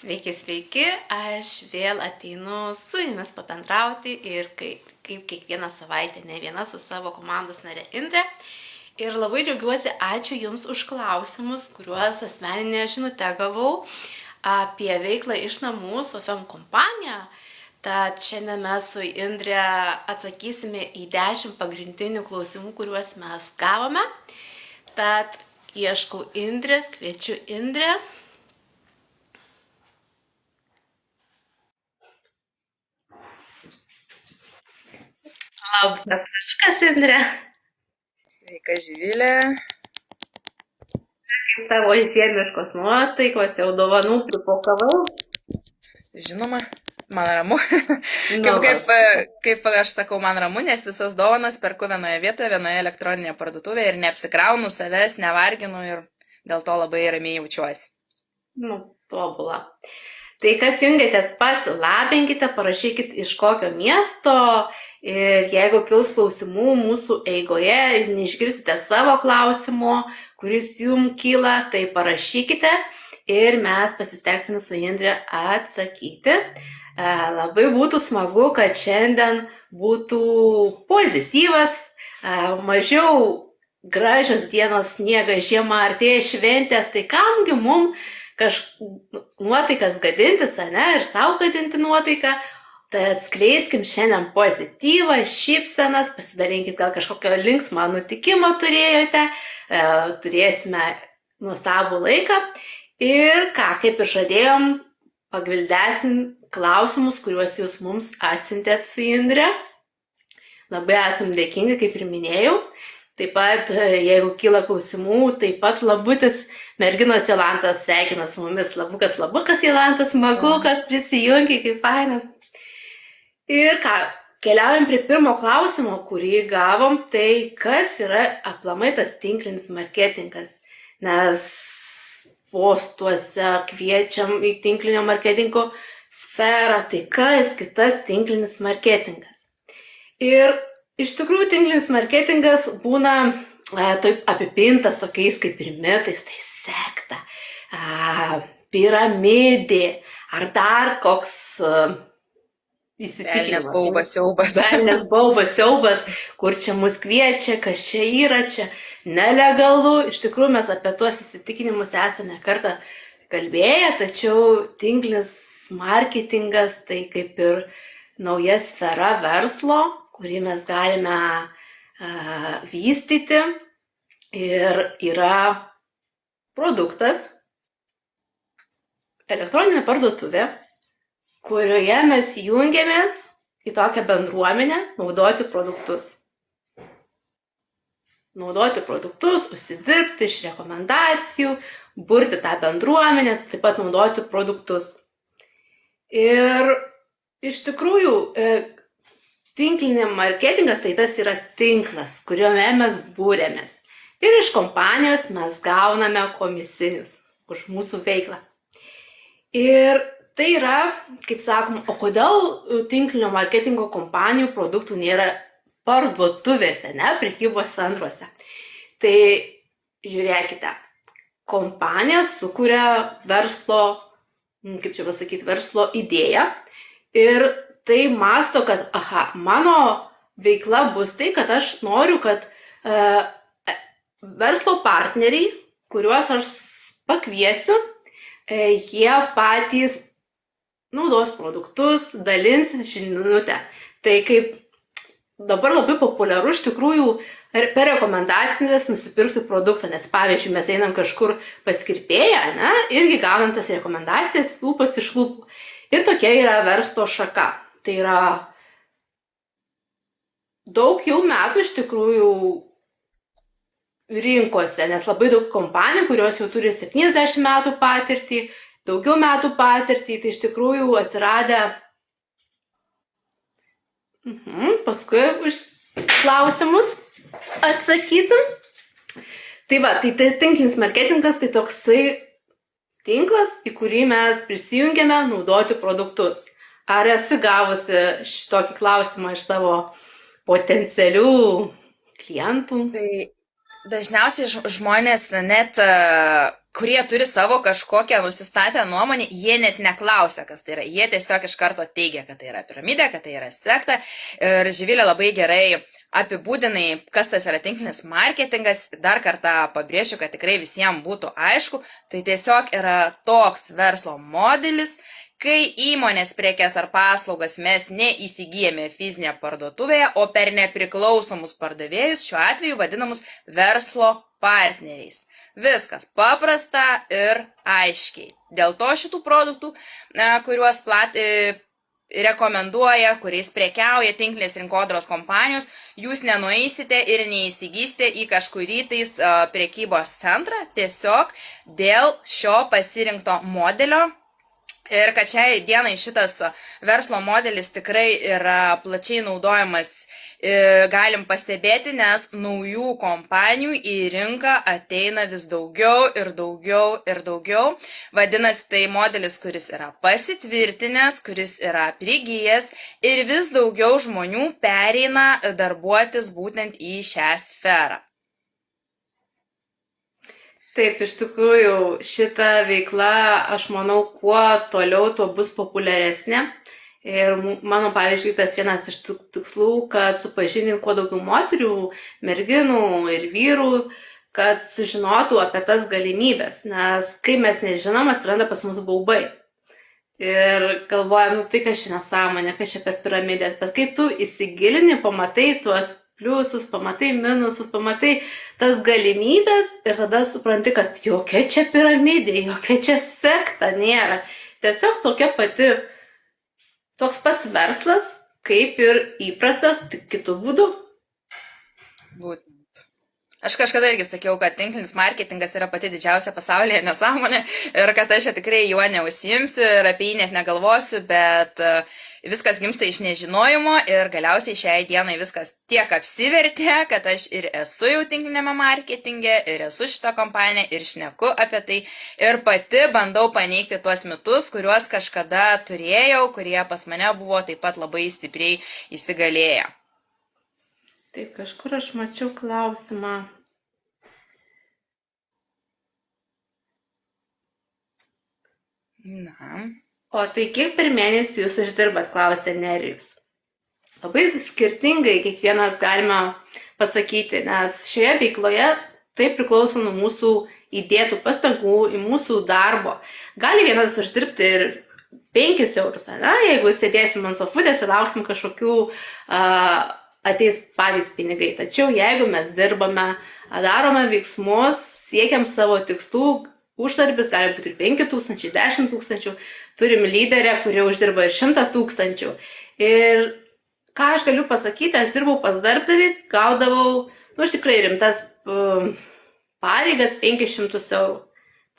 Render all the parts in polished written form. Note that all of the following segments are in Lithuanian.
Sveiki, sveiki, aš vėl ateinu su jumis pabendrauti ir kaip kiekvieną savaitę, ne viena su savo komandos nare Indre. Ir labai džiaugiuosi, ačiū Jums už klausimus, kuriuos asmeninė žinutė gavau apie veiklą iš namų su FM kompanija. Tad šiandien mes su Indre atsakysime į 10 pagrindinių klausimų, kuriuos mes gavome. Tad ieškau Indrės, kviečiu Indrę. Labas, kas Indrė? Sveika, Živilė. Kaip tavo žiemiškos nuotaikos, jau dovanų pripakavai? Žinoma, man ramu. Kaip aš sakau, man ramu, nes visas dovanas perku vienoje vietoje, vienoje elektroninėje parduotuvėje ir neapsikraunu savęs, nevarginu ir dėl to labai ramiai jaučiuosi. Tobula. Tai kas jungiatės, pasilabinkite, parašykit iš kokio miesto ir jeigu kils klausimų mūsų eigoje ir neišgirsite savo klausimo, kuris jums kyla, tai parašykite ir mes pasistengsime su Indre atsakyti. Labai būtų smagu, kad šiandien būtų pozityvas, mažiau gražios dienos, sniegas, žiema, artėja šventės, tai kamgi mums nuotaikas gadintis, ir savo gadinti nuotaiką, tai atskleiskim šiandien pozityvą, šypsenas, pasidalinkit gal kažkokio linksmą nutikimą turėjote, turėsime nuostabų laiką ir kaip ir žadėjom, pagvildesim klausimus, kuriuos jūs mums atsiuntėt su Indre. Labai esam dėkingi, kaip ir minėjau. Taip pat, jeigu kyla klausimų, taip pat Labutis, merginos Jolantas sveikina su mumis. Labukas Jolantas, smagu, kad prisijungi, kaip faina. Ir keliaujam prie pirmo klausimo, kurį gavom, tai kas yra aplamai tas tinklinis marketingas. Nes postuose kviečiam į tinklinio marketingo sferą, tai kas kitas tinklinis marketingas. Ir iš tikrųjų, tinklinis marketingas būna taip apipintas tokiais kaip ir mitais, tai sekta, piramidė ar dar koks įsitikinimas. Velnias baubas siaubas, kur čia mus kviečia, kas čia yra, čia nelegalu. Iš tikrųjų, mes apie tuos įsitikinimus esame kartą kalbėję, tačiau tinklinis marketingas tai kaip ir nauja sfera verslo, kurį mes galime vystyti ir yra produktas, elektroninė parduotuvė, kurioje mes jungiamės į tokią bendruomenę naudoti produktus. Naudoti produktus, užsidirbti iš rekomendacijų, burti tą bendruomenę, taip pat naudoti produktus. Ir iš tikrųjų, tinklinė marketingas tai tas yra tinklas, kuriuome mes būrėmės. Ir iš kompanijos mes gauname komisinius už mūsų veiklą. Ir tai yra, kaip sakom, o kodėl tinklinio marketingo kompanijų produktų nėra parduotuvėse, prekybos centruose? Tai žiūrėkite, kompanija sukuria verslo, verslo idėją ir tai masto, kad, mano veikla bus tai, kad aš noriu, kad verslo partneriai, kuriuos aš pakviesiu, jie patys naudos produktus, dalinsis žinutę. Tai kaip dabar labai populiaru iš tikrųjų per rekomendacijas nusipirkti produktą, nes pavyzdžiui, mes einam kažkur pas kirpėją, irgi gaunam tas rekomendacijas lūpos iš lūpų. Ir tokia yra verslo šaka. Tai yra daug jau metų iš tikrųjų rinkose, nes labai daug kompanijų, kurios jau turi 70 metų patirtį, daugiau metų patirtį, tai iš tikrųjų atsiradę. Paskui už klausimus atsakysim. Tai tinklinis marketingas tai toksai tinklas, į kurį mes prisijungiame naudoti produktus. Ar esi gavusi šitokį klausimą iš savo potencialių klientų? Tai Dažniausiai žmonės net, kurie turi savo kažkokią nusistatę nuomonę, jie net neklausia, kas tai yra. Jie tiesiog iš karto teigia, kad tai yra piramidė, kad tai yra sekta. Ir Živilė labai gerai apibūdinai, kas tas yra tinklinis marketingas. Dar kartą pabrėšiu, kad tikrai visiems būtų aišku. Tai tiesiog yra toks verslo modelis, kai įmonės prekes ar paslaugas mes neįsigijame fizinėje parduotuvėje, o per nepriklausomus pardavėjus, šiuo atveju vadinamus verslo partneriais. Viskas paprasta ir aiškiai. Dėl to šitų produktų, kuriuos rekomenduoja, kuriais prekiauja tinklinės rinkodaros kompanijos, jūs nenueisite ir neįsigysite į kažkurį tais prekybos centrą, tiesiog dėl šio pasirinkto modelio. Ir kad šiai dienai šitas verslo modelis tikrai yra plačiai naudojamas, galim pastebėti, nes naujų kompanijų į rinką ateina vis daugiau ir daugiau ir daugiau. Vadinasi, tai modelis, kuris yra pasitvirtinęs, kuris yra prigijęs ir vis daugiau žmonių pereina darbuotis būtent į šią sferą. Taip, iš tikrųjų, šita veikla, aš manau, kuo toliau, tuo bus populiaresnė. Ir mano, pavyzdžiui, tas vienas iš tikslų, kad supažindint kuo daugiau moterių, merginų ir vyrų, kad sužinotų apie tas galimybės. Nes kai mes nežinom, atsiranda pas mus baubai. Ir galvojam, tai kas čia nesąmonė, kas čia per piramidės. Bet kai tu įsigilini, pamatai tuos pliusus, pamatai minusus, pamatai tas galimybės ir tada supranti, kad jokia čia piramidė, jokia čia sekta nėra. Tiesiog toks pats verslas, kaip ir įprastas, tik kitų būdų. Būtent. Aš kažkada irgi sakiau, kad tinklinis marketingas yra pati didžiausia pasaulyje nesąmonė ir kad aš tikrai juo neužsiimsiu ir apie jį net negalvosiu, bet viskas gimsta iš nežinojimo ir galiausiai šiai dienai viskas tiek apsivertė, kad aš ir esu jau tinklinėme marketinge, ir esu šitą kompaniją, ir šneku apie tai, ir pati bandau paneigti tuos mitus, kuriuos kažkada turėjau, kurie pas mane buvo taip pat labai stipriai įsigalėję. Taip, kažkur aš mačiau klausimą. Na. O tai kiek per mėnesį jūs uždirbat, klausė Nerijus. Labai skirtingai kiekvienas galima pasakyti, nes šioje veikloje tai priklauso nuo mūsų įdėtų pastangų, į mūsų darbo. Gali vienas uždirbti ir 5 eurus, ne? Jeigu sėdėsim ant sofutės ir lauksim kažkokių ateis patys pinigai. Tačiau jeigu mes dirbame, darome veiksmus, siekiam savo tikslų, uždarbis gali būti ir 5 000, 10 000, turim lyderę, kuri uždirba ir 100 000. Ir ką aš galiu pasakyti, aš dirbau pas darbdavį, gaudavau, aš tikrai rimtas pareigas 500 eurų.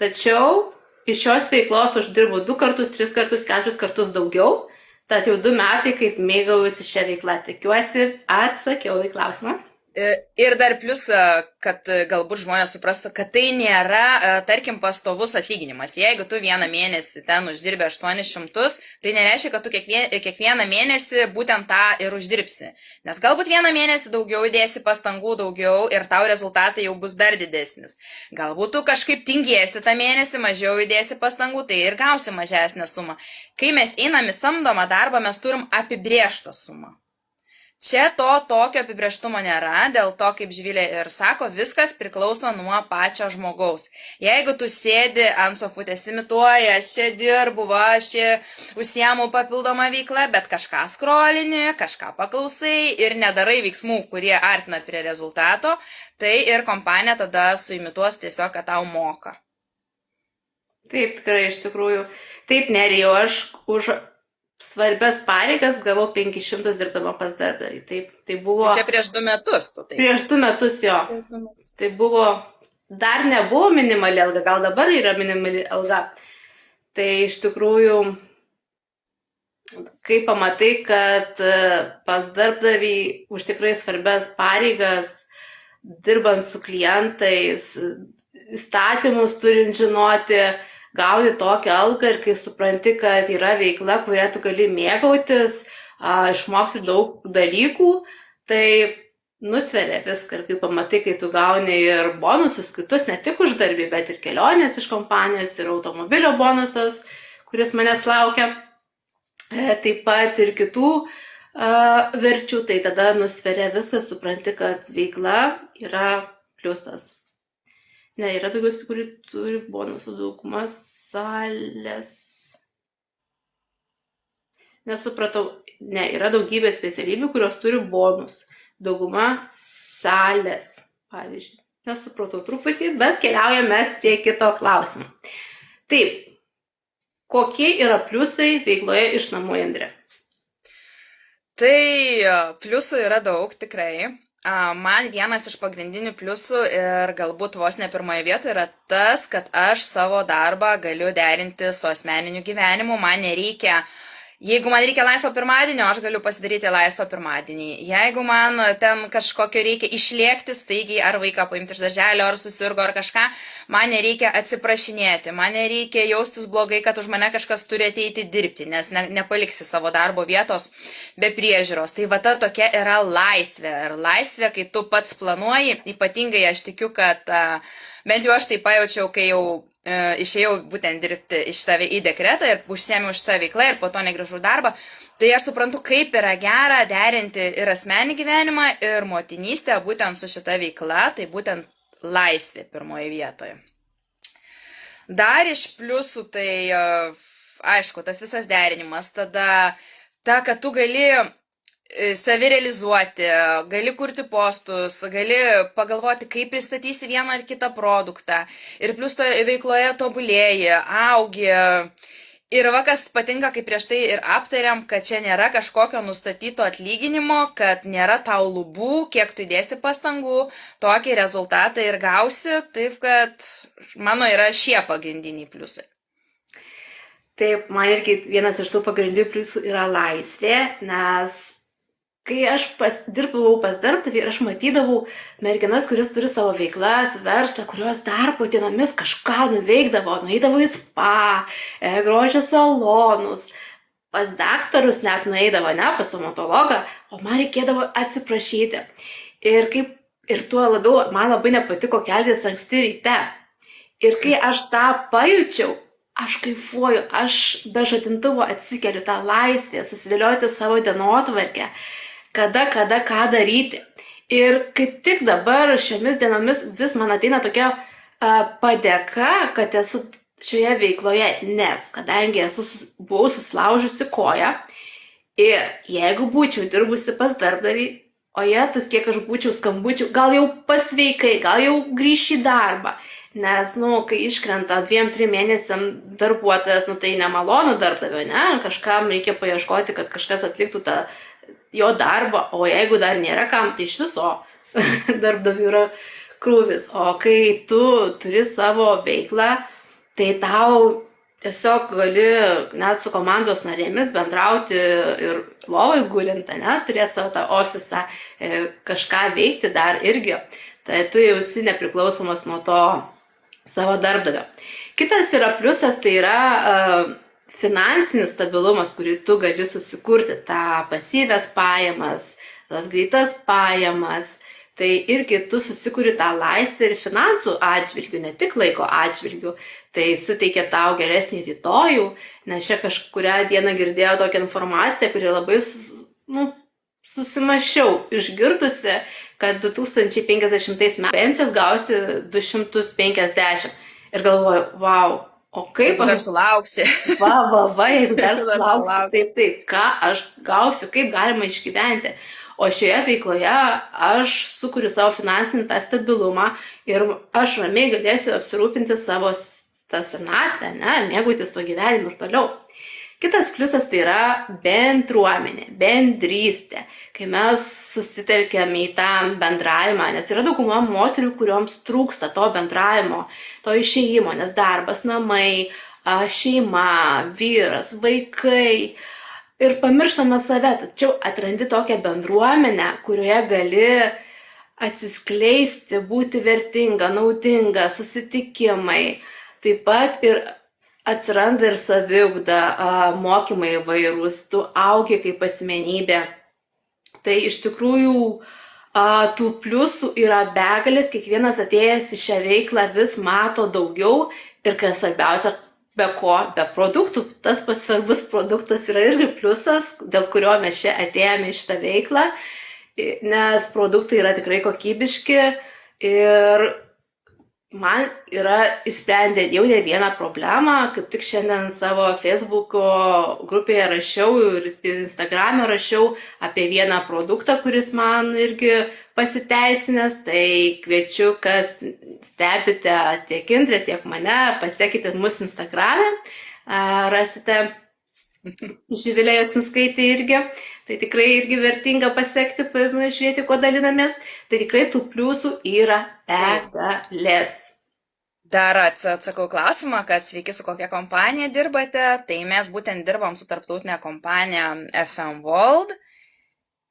Tačiau iš šios veiklos uždirbau 2 kartus, 3 kartus, 4 kartus daugiau. Tad jau 2 metai, kaip mėgaujuosi šią veiklą. Tikiuosi, atsakiau į klausimą. Ir dar plius, kad galbūt žmonės suprastų, kad tai nėra, tarkim, pastovus atlyginimas. Jeigu tu vieną mėnesį ten uždirbi 800, tai nereiškia, kad tu kiekvieną mėnesį būtent tą ir uždirbsi. Nes galbūt vieną mėnesį daugiau įdėsi pastangų daugiau ir tau rezultatai jau bus dar didesnis. Galbūt tu kažkaip tingėsi tą mėnesį, mažiau įdėsi pastangų, tai ir gausi mažesnę sumą. Kai mes einam į samdomą darbą, mes turim apibrėžtą sumą. Čia tokio apibrėžtumo nėra, dėl to, kaip Živilė ir sako, viskas priklauso nuo pačio žmogaus. Jeigu tu sėdi ant sofutės, imituoji, aš čia dirbu, aš čia užsiemu papildomą veiklą, bet kažką skrolini, kažką paklausai ir nedarai veiksmų, kurie artina prie rezultato, tai ir kompanija tada suimituos tiesiog, kad tau moka. Taip, tikrai, iš tikrųjų. Taip, Nerijau, aš už svarbias pareigas gavau 500 dirbdama pas darbdavį. Taip, tai buvo... Tai čia prieš 2 metus, tu taip. Prieš 2 metus, jo. Tai buvo... Dar nebuvo minimali alga, gal dabar yra minimali alga. Tai iš tikrųjų, kai pamatai, kad pas darbdavį už tikrai svarbias pareigas, dirbant su klientais, įstatymus turint žinoti, gauni tokią algą ir kai supranti, kad yra veikla, kurią tu gali mėgautis, išmokti daug dalykų, tai nusveria viską ir kai pamatai, kai tu gauni ir bonusus kitus, ne tik už darbį, bet ir kelionės iš kompanijos, ir automobilio bonusas, kuris manęs laukia, taip pat ir kitų verčių, tai tada nusveria viską, supranti, kad veikla yra pliusas. Ne, yra daugiau, kurie turi bonusų, dauguma salės. Nesupratau, ne, yra daugybė specialybių, kurios turi bonus. Dauguma salės, pavyzdžiui. Nesupratau truputį, bet keliaujame prie kito klausimo. Taip, kokie yra pliusai veikloje iš namų, Indrė? Tai pliusų yra daug, tikrai. Man vienas iš pagrindinių pliusų ir galbūt vos ne pirmoje vietoje yra tas, kad aš savo darbą galiu derinti su asmeniniu gyvenimu. Jeigu man reikia laisvo pirmadienio, aš galiu pasidaryti laisvo pirmadienį. Jeigu man ten kažkokio reikia išlėkti staigiai, ar vaiką paimti iš darželio, ar susirgo, ar kažką, man nereikia atsiprašinėti, man nereikia jaustis blogai, kad už mane kažkas turi ateiti dirbti, nes nepaliksi savo darbo vietos be priežiūros. Tai va ta tokia yra laisvė. Ir laisvė, kai tu pats planuoji, ypatingai aš tikiu, kad bent jau aš tai pajaučiau, kai jau išėjau būtent dirbti į dekretą ir užsiėmiau šitą veiklą ir po to negrįžau darbą, tai aš suprantu, kaip yra gera derinti ir asmenį gyvenimą, ir motinystę būtent su šita veikla, tai būtent laisvė pirmoje vietoje. Dar iš pliusų, tai aišku, tas visas derinimas, tada kad tu gali savirealizuoti, gali kurti postus, gali pagalvoti, kaip pristatysi vieną ar kitą produktą. Ir plus toje veikloje tobulėji, augi. Ir kas patinka, kaip prieš tai ir aptariam, kad čia nėra kažkokio nustatyto atlyginimo, kad nėra tau lubų, kiek tu įdėsi pastangų, tokį rezultatą ir gausi. Taip, kad mano yra šie pagrindiniai pliusai. Taip, man irgi vienas iš tų pagrindinių pliusų yra laisvė, nes kai aš dirbau pas darbdavį ir aš matydavau merginas, kuris turi savo veiklas, verslą, kurios darbo dienomis kažką nuveikdavo, nueidavo į spa, grožio salonus, pas daktarus net nueidavo, ne, pas stomatologą, o man reikėdavo atsiprašyti. Ir tuo labiau man labai nepatiko keltis anksti ryte. Ir kai aš tą pajaučiau, aš kaifuoju, aš be žadintuvo atsikeliu, tą laisvę, susidėlioti savo dienotvarkę, kada ką daryti. Ir kaip tik dabar šiomis dienomis vis man ateina tokia padėka, kad esu šioje veikloje, nes kadangi buvau susilaužusi koją ir jeigu būčiau dirbusi pas darbdavį, o jetus, kiek aš būčiau skambučių, gal jau pasveikai, gal jau grįš į darbą, nes, kai iškrenta 2-3 mėnesiam darbuotojas, tai nemalonu darbdavio, ne, kažkam reikia paieškoti, kad kažkas atliktų tą jo darbą, o jeigu dar nėra kam, tai iš viso darbdavių yra krūvis. O kai tu turi savo veiklą, tai tau tiesiog gali net su komandos narėmis bendrauti ir lovai gulint, ne, turėti savo tą ofisą, kažką veikti dar irgi. Tai tu jau esi nepriklausomas nuo to savo darbdavio. Kitas yra pliusas, tai yra finansinis stabilumas, kurį tu gali susikurti, tą pasyvias pajamas, tos greitas pajamas, tai irgi tu susikuri tą laisvę ir finansų atžvilgių, ne tik laiko atžvilgių, tai suteikia tau geresnį rytojų, nes čia kažkurią dieną girdėjau tokią informaciją, kuri labai susimašiau išgirdusi, kad 2050 metais pensijos gausi 250 ir galvoju, wow, o kaip dar sulauksi? Jeigu dar sulauksi, taip, ką aš gausiu, kaip galima išgyventi. O šioje veikloje aš sukuriu savo finansinį tą stabilumą ir aš ramiai galėsiu apsirūpinti savo tą senatvę, mėgautis savo gyvenimu ir toliau. Kitas pliusas tai yra bendruomenė, bendrystė, kai mes susitelkiam į tą bendravimą, nes yra dauguma moterių, kurioms trūksta to bendravimo, to išėjimo, nes darbas, namai, šeima, vyras, vaikai ir pamirštame save, tačiau atrandi tokią bendruomenę, kurioje gali atsiskleisti, būti vertinga, naudinga, susitikimai, taip pat ir atsiranda ir saviugda, mokymai įvairūs, tu augi kaip asmenybė. Tai iš tikrųjų Tų pliusų yra begalės, kiekvienas atėjęs į šią veiklą vis mato daugiau ir kas svarbiausia, be ko, be produktų. Tas pats svarbus produktas yra irgi pliusas, dėl kurio mes čia atėjome į šitą veiklą, nes produktai yra tikrai kokybiški ir man yra įsprendę jau ne vieną problemą, kaip tik šiandien savo Facebook'o grupėje rašiau ir Instagram'e rašiau apie vieną produktą, kuris man irgi pasiteisinęs, tai kviečiu, kas stebite tiek Indrę, tiek mane, pasiekite mus Instagram'e, rasite Živilė Jocinskaitė irgi, tai tikrai irgi vertinga pasiekti, žiūrėti, kuo dalinamės, tai tikrai tų pliusų yra begalės. Dar atsakau klausimą, kad sveiki, su kokia kompanija dirbate. Tai mes būtent dirbam su tarptautinė kompanija FM World.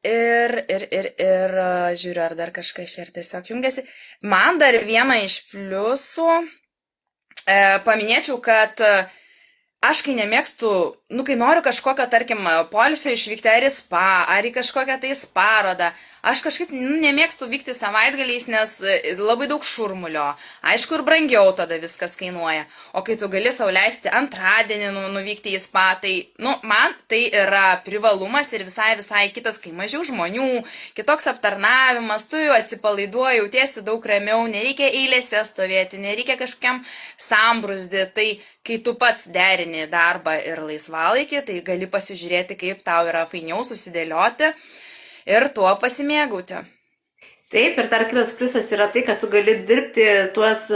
Ir žiūriu, ar dar kažkas čia ir tiesiog jungiasi. Man dar vieną iš pliusų paminėčiau, kad aš kai nemėgstu, kai noriu kažkokio, tarkim, poilsio išvykti ar į spa, ar į kažkokią tai sparodą, aš kažkaip nemėgstu vykti savaitgaliais, nes labai daug šurmulio. Aišku, ir brangiau tada viskas kainuoja. O kai tu gali sau leisti antradienį nuvykti į spa, tai, man tai yra privalumas ir visai kitas, kai mažiau žmonių, kitoks aptarnavimas, tu jau atsipalaiduoji, jautiesi daug ramiau, nereikia eilėse stovėti, nereikia kažkokiam sambrusdį. Tai kai tu pats derini darbą ir laisvalaikį, tai gali pasižiūrėti, kaip tau yra fainiau susidėlioti ir tuo pasimėgauti. Taip, ir dar kitas pliusas yra tai, kad tu gali dirbti tuos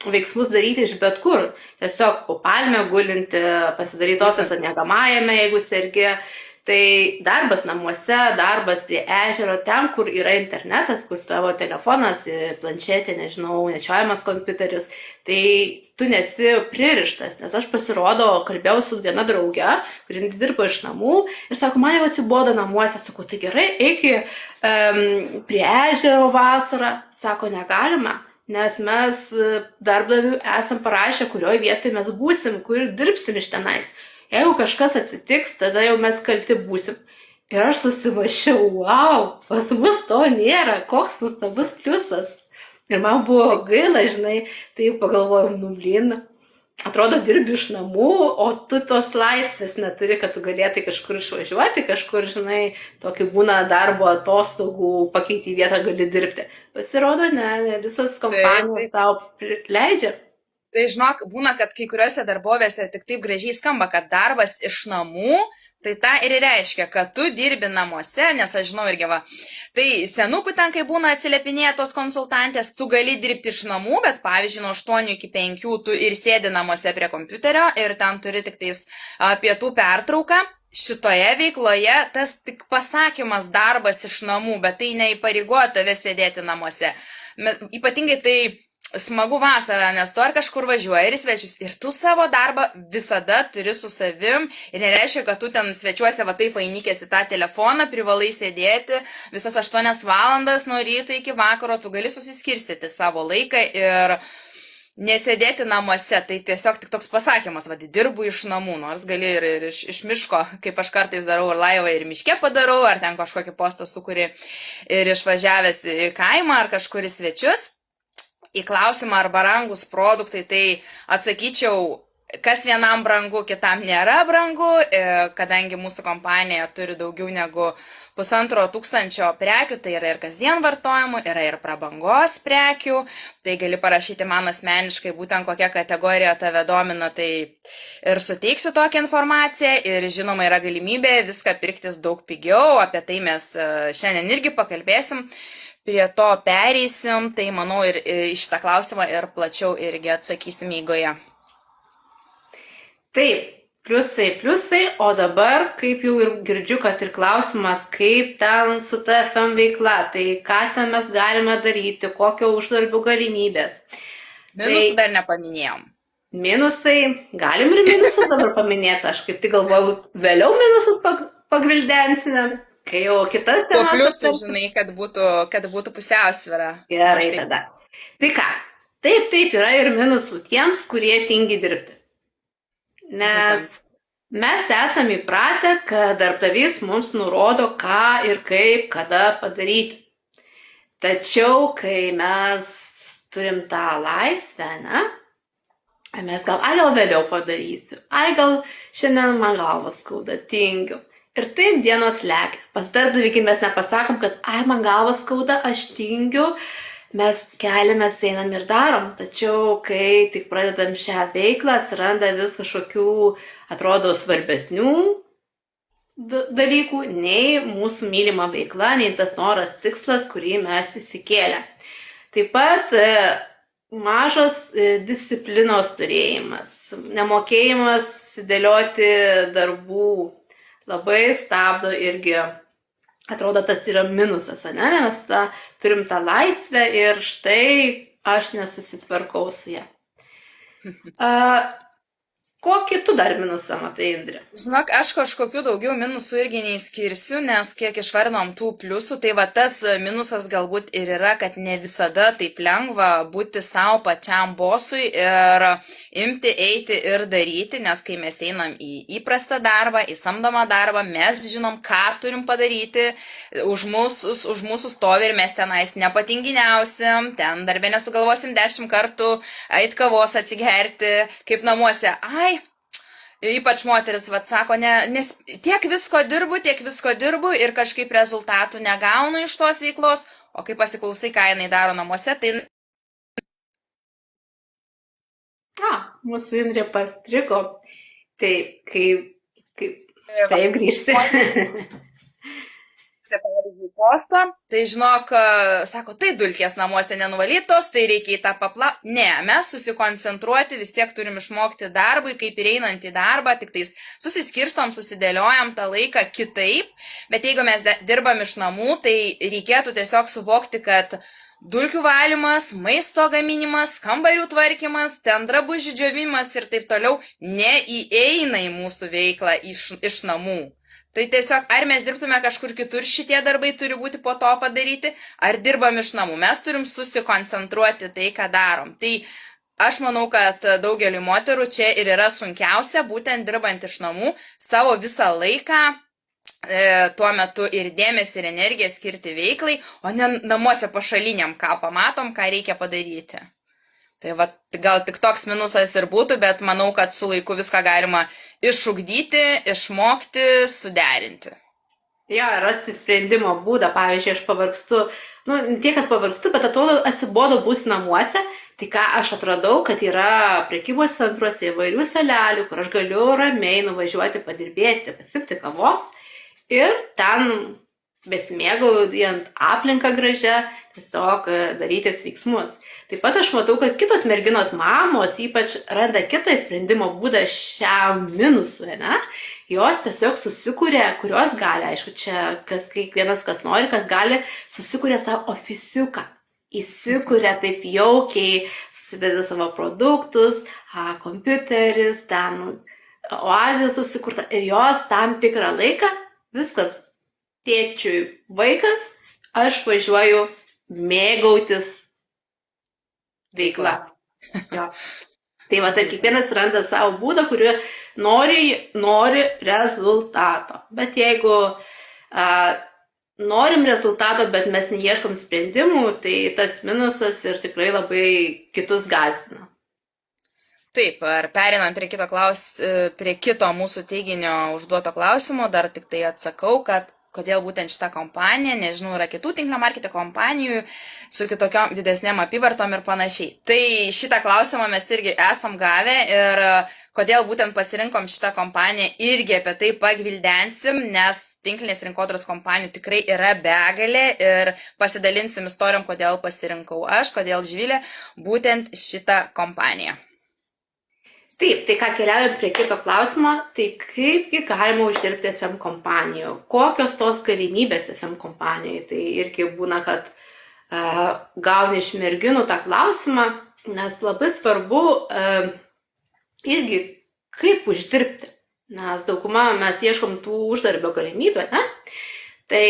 veiksmus daryti iš bet kur. Tiesiog po palmę gulinti, pasidaryti ofisą miegamajame, jeigu sergi. Tai darbas namuose, darbas prie ežero, ten, kur yra internetas, kur tavo telefonas, planšetė, nežinau, nešiojamas kompiuteris, tai tu nesi pririštas, nes aš pasirodo, kalbėjau su viena drauge, kuri dirbo iš namų ir sako, man jau atsibodo namuose, sakau, tai gerai, eiki prie ežero vasarą, sako, negalima, nes mes darbdavių esam parašę, kurioje vietoje mes būsim, kur dirbsim iš tenais. Jeigu kažkas atsitiks, tada jau mes kalti būsim. Ir aš susimašiau, wow, pas mus to nėra, koks nuostabus pliusas. Ir man buvo gaila, žinai, tai pagalvojau, blin, atrodo dirbi iš namų, o tu tos laisvės neturi, kad tu galėtai kažkur išvažiuoti, kažkur, žinai, tokį būna darbo atostogų, pakeiti vietą gali dirbti. Pasirodo, ne visos kompanijos tau leidžia. Tai žinok, būna, kad kai kuriuose darbovėse tik taip gražiai skamba, kad darbas iš namų, tai tą ir reiškia, kad tu dirbi namuose, nes aš žinau irgi va. Tai senukų ten, kai būna atsiliepinėję tos konsultantės, tu gali dirbti iš namų, bet pavyzdžiui, nuo 8 iki 5 tu ir sėdi namuose prie kompiuterio ir ten turi tik tais pietų pertrauką. Šitoje veikloje tas tik pasakymas darbas iš namų, bet tai neįpareigoja tave sėdėti namuose. Ypatingai tai smagu vasarą, nes tu ar kažkur važiuoji ir svečius, ir tu savo darbą visada turi su savim ir nereiškia, kad tu ten svečiuose va taip vainikės į tą telefoną, privalai sėdėti visas 8 valandas nuo ryto iki vakaro, tu gali susiskirstyti savo laiką ir nesėdėti namuose, tai tiesiog tik toks pasakymas, dirbu iš namų, nors gali ir iš miško, kaip aš kartais darau ir laivą ir miške padarau, ar ten kažkokį postą sukuri ir išvažiavęs į kaimą ar kažkur į svečius. Į klausimą ar brangus produktai, tai atsakyčiau, kas vienam brangu, kitam nėra brangu, kadangi mūsų kompanija turi daugiau negu 1500 prekių, tai yra ir kasdien vartojimų, yra ir prabangos prekių, tai gali parašyti man asmeniškai būtent kokia kategorija tave domina, tai ir suteiksiu tokią informaciją ir žinoma yra galimybė viską pirktis daug pigiau, apie tai mes šiandien irgi pakalbėsim. Prie to pereisim, tai manau ir šitą klausimą ir plačiau irgi atsakysim eigoje. Taip, pliusai, o dabar, kaip jau ir girdžiu, kad ir klausimas, kaip ten su ta FM veikla, tai ką ten mes galime daryti, kokio uždarbių galimybės. Minusų dar nepaminėjom. Minusai, galim ir minusus dabar paminėti, aš kaip tik galvoju, vėliau minusus pagvildensinėm. Kai jau kitas temas... Po pliusų, žinai, kad būtų pusiausvėra. Gerai, tada. Tai ką? Taip, yra ir minusų tiems, kurie tingi dirbti. Nes mes esame įpratę, kad darbdavys mums nurodo, ką ir kaip, kada padaryti. Tačiau, kai mes turim tą laisvę, ne, mes gal vėliau padarysiu, gal šiandien man galvas skauda, tingiu. Ir taip dienos lekia. Pas darbdavį, kai mes nepasakom, kad man galvas skauda, aš tingiu, mes keliamės, einam ir darom. Tačiau, kai tik pradedam šią veiklą, atsiranda vis kažkokių, atrodo, svarbesnių dalykų, nei mūsų mylima veikla, nei tas noras tikslas, kurį mes įsikėlę. Taip pat mažas disciplinos turėjimas, nemokėjimas susidėlioti darbų labai stabdo irgi, atrodo, tas yra minusas, ne? Nes turim tą laisvę ir štai aš nesusitvarkau su ją. Kokį tu dar minusą matai, Indrė? Žinok, aš kažkokių daugiau minusų irgi neįskirsiu, nes kiek išvardinom tų pliusų, tai va tas minusas galbūt ir yra, kad ne visada taip lengva būti savo pačiam bosui ir imti, eiti ir daryti, nes kai mes einam į įprastą darbą, į samdomą darbą, mes žinom, ką turim padaryti, už mūsų stovi ir mes tenais nepatinginiausim, ten darbė nesugalvosim 10 kartų, eit kavos atsigerti, kaip namuose, ypač moteris, sako, nes tiek visko dirbu ir kažkaip rezultatų negaunu iš tos veiklos, o kai pasiklausai, ką jinai daro namuose, tai... Mūsų Indrė pastrigo, tai taip grįžti. Tai žinok, sako, tai dulkės namuose nenuvalytos, tai reikia į tą Ne, mes susikoncentruoti vis tiek turim išmokti darbui, kaip ir einant į darbą, tik tais susiskirstom, susidėliojam tą laiką kitaip, bet jeigu mes dirbam iš namų, tai reikėtų tiesiog suvokti, kad dulkių valymas, maisto gaminimas, kambarių tvarkymas, ten drabužių džiovimas ir taip toliau neįeina į mūsų veiklą iš namų. Tai tiesiog, ar mes dirbtume kažkur kitur, šitie darbai turi būti po to padaryti, ar dirbam iš namų. Mes turim susikoncentruoti tai, ką darom. Tai aš manau, kad daugeliu moterų čia ir yra sunkiausia, būtent dirbant iš namų, savo visą laiką tuo metu ir dėmesį ir energiją skirti veiklai, o ne namuose pašaliniam, ką pamatom, ką reikia padaryti. Tai va, gal tik toks minusas ir būtų, bet manau, kad su laiku viską galima išugdyti, išmokti, suderinti. Jo, rasti sprendimo būdą. Pavyzdžiui, aš pavargstu, tiek, kad pavargstu, bet atrodo atsibodo būti namuose. Tai ką aš atradau, kad yra prekybos centruose įvairių salelių, kur aš galiu ramiai nuvažiuoti, padirbėti, pasimti kavos ir ten besimėgaujant aplinką gražią, tiesiog darytis veiksmus. Taip pat aš matau, kad kitos merginos mamos ypač randa kitą sprendimo būdą šiam minusui, ne? Jos tiesiog susikūrė, kurios gali, aišku, čia kiekvienas, kas nori, kas gali, susikūrė savo ofisiuką. Įsikūrė taip jaukiai, susideda savo produktus, kompiuteris, ten oazė susikurta ir jos tam tikrą laiką, viskas, tėčiui vaikas, aš važiuoju mėgautis veikla. Jo. Tai va, taip, kiekvienas randa savo būdą, kuriuo nori rezultato. Bet jeigu norim rezultato, bet mes neieškom sprendimų, tai tas minusas ir tikrai labai kitus gąsdina. Taip, ar perinant prie kito mūsų teiginio užduoto klausimo, dar tik tai atsakau, kad kodėl būtent šitą kompaniją, nežinau, yra kitų tinklo marketingo kompanijų su kitokiom didesnėm apyvartom ir panašiai. Tai šitą klausimą mes irgi esam gavę ir kodėl būtent pasirinkom šitą kompaniją, irgi apie tai pagvildensim, nes tinklinės rinkodaros kompanijų tikrai yra begalė ir pasidalinsim istorijom, kodėl pasirinkau aš, kodėl Živilė būtent šitą kompaniją. Taip, tai ką keliaujam prie kito klausimo, tai kaipgi galima uždirbti FM kompanijų, kokios tos galimybės FM kompanijai, tai irgi būna, kad gauni iš merginų tą klausimą, nes labai svarbu irgi kaip uždirbti, nes dauguma mes ieškom tų uždarbio galimybių, ne? Tai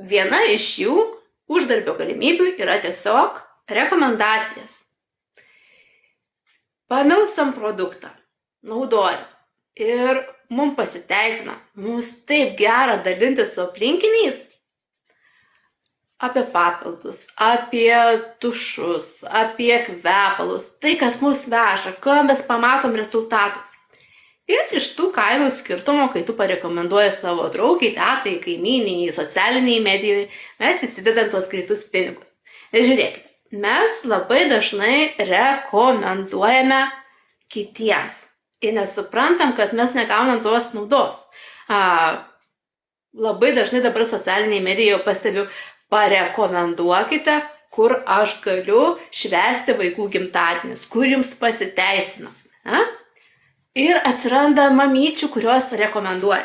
viena iš jų uždarbio galimybių yra tiesiog rekomendacijas. Pamilstam produktą, naudojam ir mums pasiteisina, mums taip gera dalintis su aplinkiniais. apie papildus, apie tušus, apie kvepalus, tai, kas mus veža, ką mes pamatom rezultatus. Ir iš tų kainų skirtumo, kai tu parekomenduoji savo draugiai, tetai, kaimyniniai, socialiniai medijoje, mes įsidedam tuos greitus pinigus. Ir žiūrėkite, mes labai dažnai rekomenduojame kitiems ir nesuprantam, kad mes negaunam tos naudos. Labai dažnai dabar socialiniai medijoje pastebiu, parekomenduokite, kur aš galiu švęsti vaikų gimtadienius, kur jums pasiteisina. Ir atsiranda mamyčių, kurios rekomenduoja.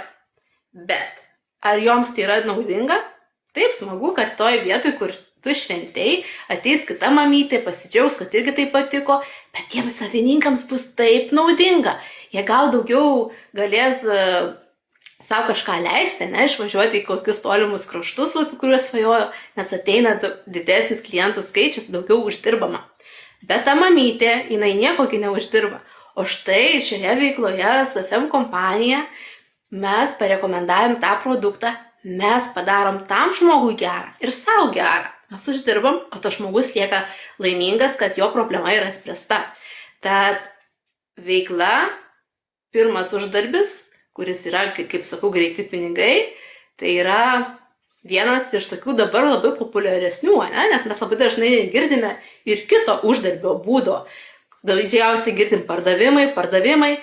Bet ar joms tai yra naudinga? Taip, smagu, kad toj vietoj, kur tu šventei, ateis kita mamytė, pasidžiaugs, kad irgi tai patiko, bet tiems savininkams bus taip naudinga. Jie gal daugiau galės savo kažką leisti, išvažiuoti į kokius tolimus kraštus, apie kuriuos svajojo, nes ateina didesnis klientų skaičius, daugiau uždirbama. Bet ta mamytė, jinai niekogi neuždirba. O štai šioje veikloje SFM kompanija mes parekomendavim tą produktą, mes padarom tam žmogui gerą ir savo gerą. Mes uždirbam, o tas žmogus lieka laimingas, kad jo problema yra spręsta. Tad veikla, pirmas uždarbis, kuris yra, kaip sakau, greiti pinigai, tai yra vienas iš tokių dabar labai populiaresnių, nes mes labai dažnai girdime ir kito uždarbio būdo. Dažniausiai girdim pardavimai,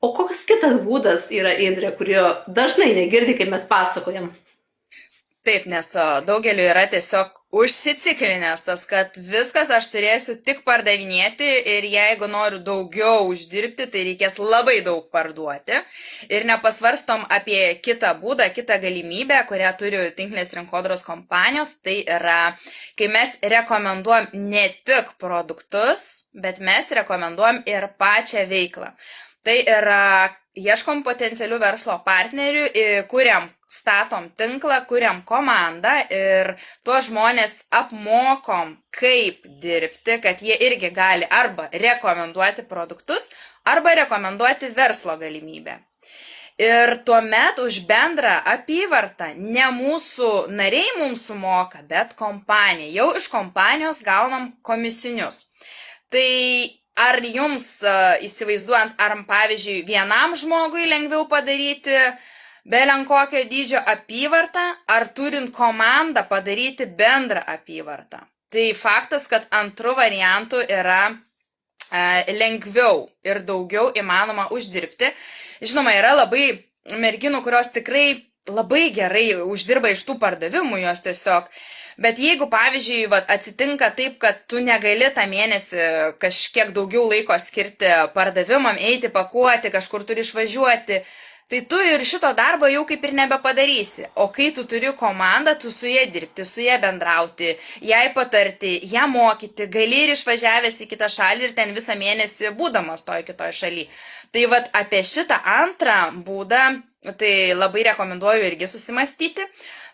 o koks kitas būdas yra, Indrė, kurio dažnai negirdi, kai mes pasakojam? Taip, nes daugeliu yra tiesiog užsiciklinęs tas, kad viskas aš turėsiu tik pardavinėti ir jeigu noriu daugiau uždirbti, tai reikės labai daug parduoti. Ir nepasvarstom apie kitą būdą, kitą galimybę, kurią turi tinklinės rinkodaros kompanijos. Tai yra, kai mes rekomenduojam ne tik produktus, bet mes rekomenduojam ir pačią veiklą. Tai yra, ieškom potencialių verslo partnerių, kuriam statom tinklą, kuriam komandą ir tuos žmonės apmokom, kaip dirbti, kad jie irgi gali arba rekomenduoti produktus, arba rekomenduoti verslo galimybę. Ir tuomet už bendrą apyvartą ne mūsų nariai mums sumoka, bet kompanija. Jau iš kompanijos gaunam komisinius. Tai ar jums įsivaizduojant, ar pavyzdžiui vienam žmogui lengviau padaryti belenkokio dydžio apyvartą, ar turint komandą padaryti bendrą apyvartą? Tai faktas, kad antrų variantų yra lengviau ir daugiau įmanoma uždirbti. Žinoma, yra labai merginų, kurios tikrai labai gerai uždirba iš tų pardavimų, jos tiesiog. Bet jeigu, pavyzdžiui, atsitinka taip, kad tu negali tą mėnesį kažkiek daugiau laiko skirti pardavimam, eiti, pakuoti, kažkur turi išvažiuoti, tai tu ir šito darbo jau kaip ir nebepadarysi. O kai tu turi komandą, tu su jie dirbti, su jie bendrauti, jai patarti, ją mokyti, gali ir išvažiavęs į kitą šalį ir ten visą mėnesį būdamas toj kitoj šaly. Tai apie šitą antrą būdą, tai labai rekomenduoju irgi susimastyti.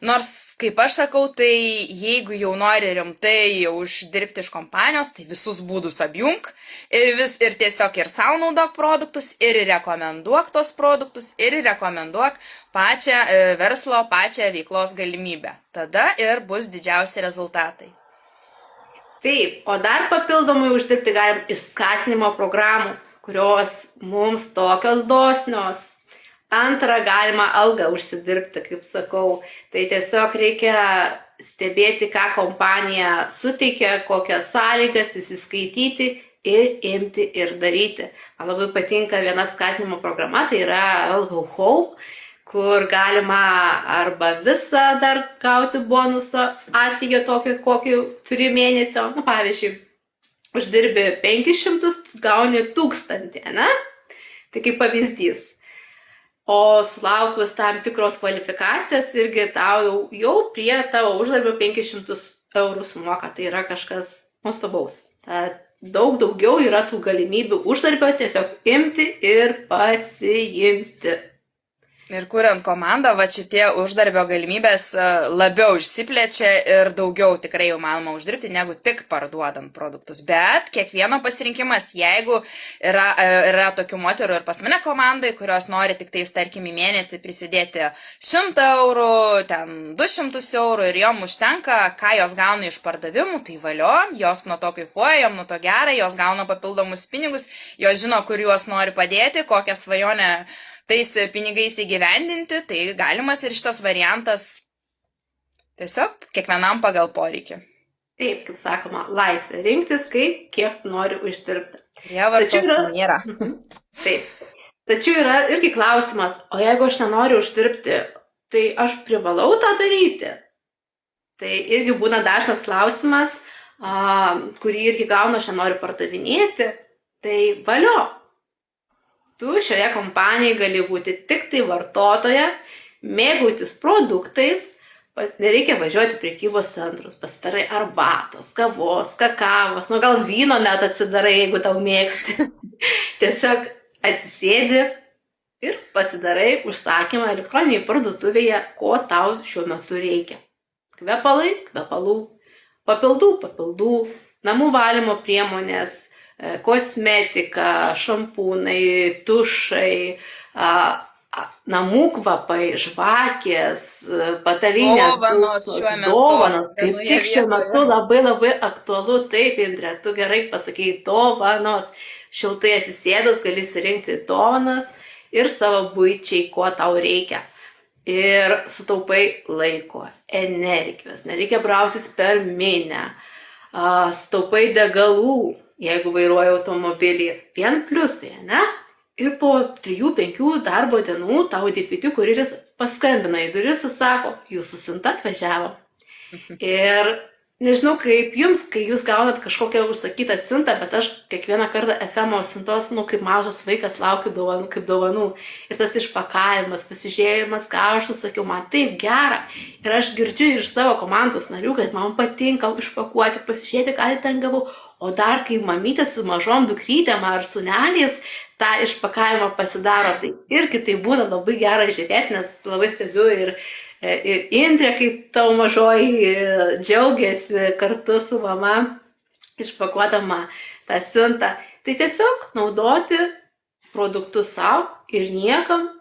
Nors, kaip aš sakau, tai jeigu jau nori rimtai uždirbti iš kompanijos, tai visus būdus apjung ir tiesiog ir savo naudok produktus, ir rekomenduok tos produktus, ir rekomenduok pačią verslo, pačią veiklos galimybę. Tada ir bus didžiausi rezultatai. Taip, o dar papildomai uždirbti galim iš skatinimo programų, kurios mums tokios dosnios. Antrą galima algą užsidirbti, kaip sakau. Tai tiesiog reikia stebėti, ką kompanija suteikia, kokias sąlygas, įsiskaityti ir imti ir daryti. Man labai patinka viena skatinimo programa, tai yra Hello Home, kur galima arba visą dar gauti bonusą atlygio tokio, kokį turi mėnesio. Pavyzdžiui, uždirbi 500, gauni 1000, ne? Tai kaip pavyzdys. O sulaukus tam tikros kvalifikacijos irgi tau jau prie tavo uždarbio 500 eurų sumoka. Tai yra kažkas nuostabaus. Daug daugiau yra tų galimybių uždarbio tiesiog imti ir pasiimti. Ir kuriant komandą, va šitie uždarbio galimybės labiau išsiplečia ir daugiau tikrai jau manoma uždirbti, negu tik parduodant produktus. Bet kiekvieno pasirinkimas, jeigu yra tokių moterų ir pas mane komandai, kurios nori tik tais, tarkim, į mėnesį prisidėti 100 eurų, ten 200 eurų ir jom užtenka, ką jos gauna iš pardavimų, tai valio, jos nuo to kaifuoja, jom nuo to gerai, jos gauna papildomus pinigus, jos žino, kur juos nori padėti, kokią svajonę tais pinigais įgyvendinti, tai galimas ir šitas variantas tiesiog kiekvienam pagal poreikį. Taip, kaip sakoma, laisvė rinktis, kiek nori uždirbti. Prievartos nėra. Taip. Tačiau yra irgi klausimas, o jeigu aš nenoriu uždirbti, tai aš privalau tą daryti? Tai irgi būna dažnas klausimas, kurį irgi gaunu, aš nenoriu pardavinėti, tai valio. Tu šioje kompanijoje gali būti tik tai vartotoja, mėgautis produktais, nereikia važiuoti prekybos centrus, pasidarai arbatos, kavos, kakavos, gal vyno net atsidarai, jeigu tau mėgsti. Tiesiog atsisėdi ir pasidarai užsakymą elektroninėje parduotuvėje, ko tau šiuo metu reikia. Kvepalai, kvepalų, papildų, namų valymo priemonės, kosmetika, šampūnai, tušai, namų kvapai, žvakės, patalinės, dovanos. Kaip tik šiuo metu labai aktualu, taip, Indrė, tu gerai pasakei, dovanos. Šiltai atsisėdus gali surinkti dovanas ir savo buičiai, ko tau reikia. Ir sutaupai laiko, energijos, nereikia brautis per minią, sutaupai degalų, jeigu vairuoja automobilį, vien pliusai, ne? Ir po 3-5 darbo dienų tau DPT kurjeris paskambina į duris ir sako, jūsų siunta atvažiavo. Ir nežinau kaip jums, kai jūs gaunat kažkokią užsakytą siuntą, bet aš kiekvieną kartą FMO siuntos, kaip mažas vaikas laukiu dovanų, kaip dovanų. Ir tas išpakavimas, pasižiūrėjimas, ką aš užsakiau, man taip gera. Ir aš girdžiu iš savo komandos narių, kad man patinka išpakuoti, pasižiūrėti, ką ten gavau. O dar kai mamytė su mažom dukrytėm ar sūneliais tą išpakavimą pasidaro, tai irgi tai būna labai gera žiūrėti, nes labai stebiu ir Indrė, kaip tavo mažoji džiaugiasi kartu su mama išpakuodama tą siuntą. Tai tiesiog naudoti produktus savo ir niekam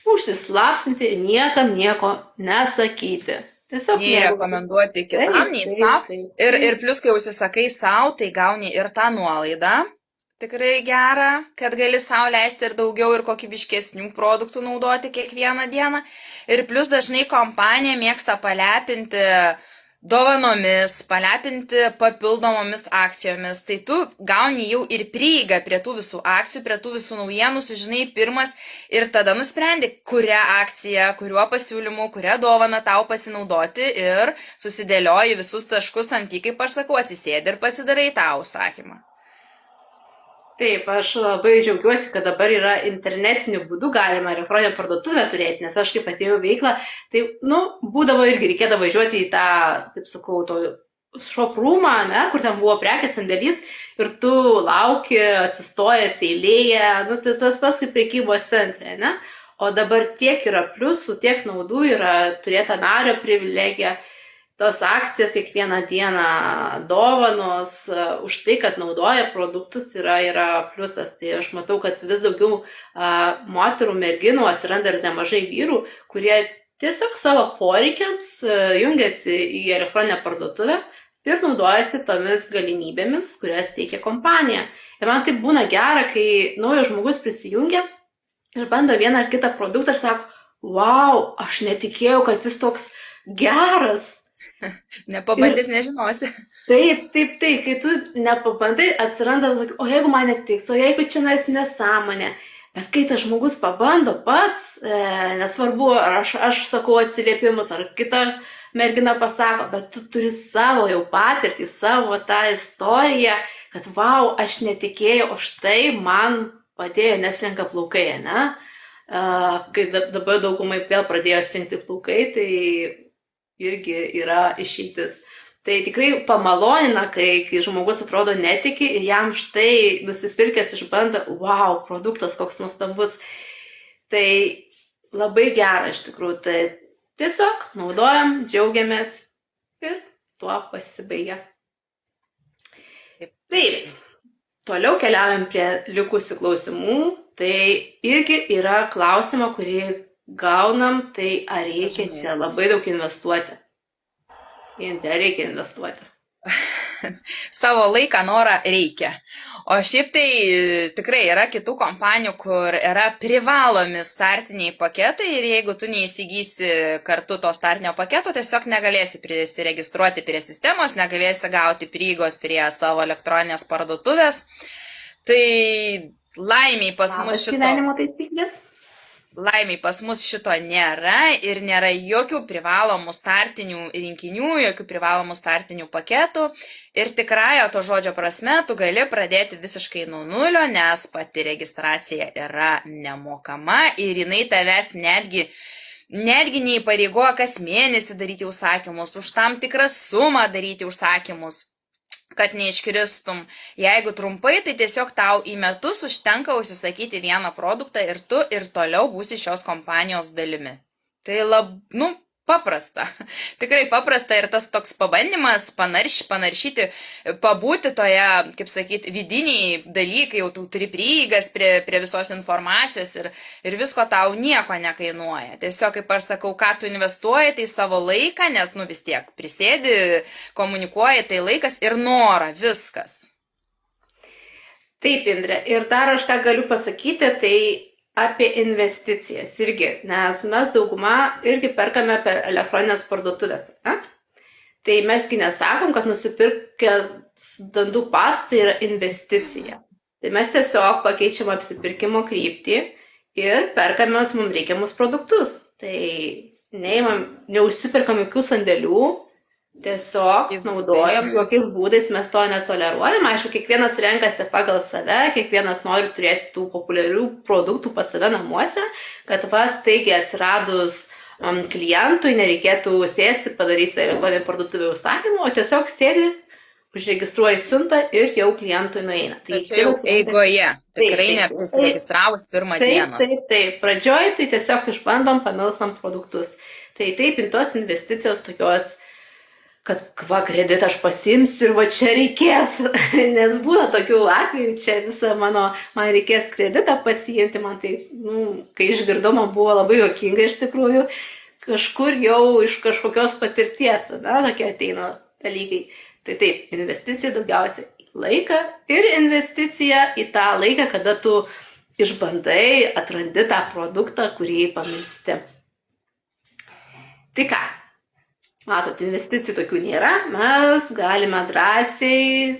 užsislapsinti ir niekam nieko nesakyti. Nei rekomenduoti kitam, nei savo. Ir plus, kai užsisakai savo, tai gauni ir tą nuolaidą. Tikrai gera, kad gali savo leisti ir daugiau ir kokybiškesnių produktų naudoti kiekvieną dieną. Ir plus dažnai kompanija mėgsta palepinti dovanomis, palepinti papildomomis akcijomis. Tai tu gauni jau ir prieigą prie tų visų akcijų, prie tų visų naujienų, sužinai pirmas ir tada nusprendi, kurią akciją, kuriuo pasiūlymu, kurią dovaną tau pasinaudoti ir susidėlioji visus taškus ant į, kaip aš sakau, atsisėdi ir pasidarai tą užsakymą. Taip, aš labai džiaugiuosi, kad dabar yra internetiniu būdu galima elektroninę parduotuvę turėti, nes aš kaip atėjau veiklą, tai, būdavo irgi reikėdavo važiuoti į tą, taip sakau, to shop roomą, ne, kur ten buvo prekės sandėlys ir tu lauki, atsistojęs eilėje, tai tas pats kaip prekybos centre, ne, o dabar tiek yra pliusų, tiek naudų yra turėta nario privilegija. Tos akcijos kiekvieną dieną, dovanos, už tai, kad naudoja produktus, yra pliusas. Tai aš matau, kad vis daugiau moterų, merginų atsiranda ir nemažai vyrų, kurie tiesiog savo poreikiams jungiasi į elektroninę parduotuvę ir naudojasi tomis galimybėmis, kurias teikia kompanija. Ir man tai būna gera, kai naujas žmogus prisijungia ir bando vieną ar kitą produktą ir sako, wow, aš netikėjau, kad jis toks geras. Nepabandys, nežinosi. Taip, kai tu nepabandai, atsiranda, o jeigu man netiks, o jeigu čia nesąmonė. Bet kai tas žmogus pabando pats, nesvarbu, ar aš sakau atsiliepimus, ar kita mergina pasako, bet tu turi savo jau patirtį, savo tą istoriją, kad wow, aš netikėjau, o štai man padėjo neslenka plaukai, ne? Kai dabar daugumai vėl pradėjo slenkti plaukai, tai irgi yra išeitis. Tai tikrai pamalonina, kai žmogus atrodo netiki ir jam štai nusipirkęs išbando, wow, produktas koks nuostabus. Tai labai gera iš tikrųjų. Tai tiesiog naudojam, džiaugiamės ir tuo pasibaigia. Taip, toliau keliaujam prie likusių klausimų. Tai irgi yra klausimo, kurį gaunam, tai ar reikia čia labai daug investuoti. Reikia investuoti. Savo laiką, norą reikia. O šiaip tai tikrai yra kitų kompanijų, kur yra privalomi startiniai paketai ir jeigu tu neįsigysi kartu to startinio paketo, tiesiog negalėsi prisiregistruoti prie sistemos, negalėsi gauti prieigos prie savo elektroninės parduotuvės. Tai laimiai pas mus šito... gyvenimo taisyklės? Laimiai pas mus šito nėra ir nėra jokių privalomų startinių rinkinių, jokių privalomų startinių paketų. Ir tikrąją to žodžio prasme tu gali pradėti visiškai nuo nulio, nes pati registracija yra nemokama ir jinai tavęs netgi neįpareigoja kas mėnesį daryti užsakymus, už tam tikrą sumą daryti užsakymus, kad neiškristum. Jeigu trumpai, tai tiesiog tau į metus užtenka užsisakyti vieną produktą ir tu ir toliau būsi šios kompanijos dalimi. Tai paprasta. Tikrai paprasta ir tas toks pabandymas panaršyti, pabūti toje, kaip sakyti, vidiniai dalykai, jau tu turi prieigas prie visos informacijos ir visko tau nieko nekainuoja. Tiesiog, kaip aš sakau, ką tu investuoji, tai savo laiką, nes vis tiek prisėdi, komunikuoji, tai laikas ir norą, viskas. Taip, Indrė, ir dar aš ką galiu pasakyti, tai apie investicijas irgi, nes mes dauguma irgi perkame per elektroninės parduotuvės. Tai mesgi nesakom, kad nusipirkęs dantų pastą yra investicija. Tai mes tiesiog pakeičiam apsipirkimo kryptį ir perkame mums reikiamus produktus. Tai neužsipirkam jokių sandėlių, tiesiog naudojam, jokiais būdais mes to netoleruojam. Aišku, kiekvienas renkasi pagal save, kiekvienas nori turėti tų populiarių produktų pas save namuose, kad staigiai atsiradus klientui nereikėtų sėsti, padaryti elektroninį parduotuvę užsakymą, o tiesiog sėdi, užregistruoji siuntą ir jau klientui nueina. Tai čia jau eigoje, tikrai neprisiregistravus pirmą dieną. Taip, pradžioj tai tiesiog išbandom, pamilstam produktus. Tai taip, tos investicijos tokios, kad kreditą aš pasiimsiu ir čia reikės, nes būna tokių atvejų, čia visą man reikės kreditą pasiimti, man tai, kai išgirdau, man buvo labai juokinga iš tikrųjų, kažkur jau iš kažkokios patirties, tokie ateina dalykai. Tai taip, investicija daugiausiai į laiką ir investicija į tą laiką, kada tu išbandai, atrandi tą produktą, kurį pamilsti. Tai ką? Matot, investicijų tokių nėra, mes galime drąsiai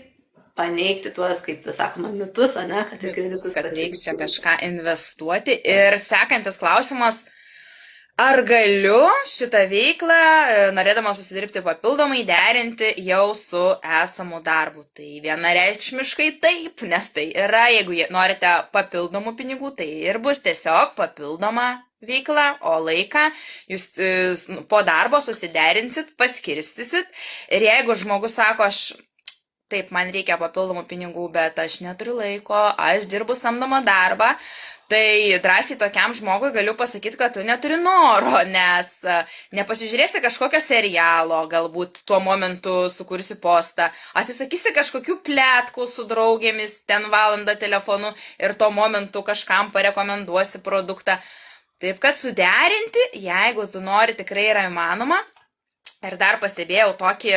paneigti tuos, kaip tai sakoma, mitus, kad kreditus. Kad reiks čia kažką investuoti. Ir sekantis klausimas, ar galiu šitą veiklą, norėdama susidirbti papildomai, derinti jau su esamu darbu? Tai vienareikšmiškai taip, nes tai yra, jeigu norite papildomų pinigų, tai ir bus tiesiog papildoma veiklą, o laiką jūs po darbo susiderinsit, paskirstysit ir jeigu žmogus sako, taip, man reikia papildomų pinigų, bet aš neturiu laiko, aš dirbu samdomą darbą, tai drąsiai tokiam žmogui galiu pasakyti, kad tu neturi noro, nes nepasižiūrėsi kažkokio serialo, galbūt tuo momentu sukursi postą, atsisakysi kažkokių pletkų su draugėmis, ten valandą telefonu ir tuo momentu kažkam parekomenduosi produktą. Taip, kad suderinti, jeigu tu nori, tikrai yra įmanoma. Ir dar pastebėjau tokį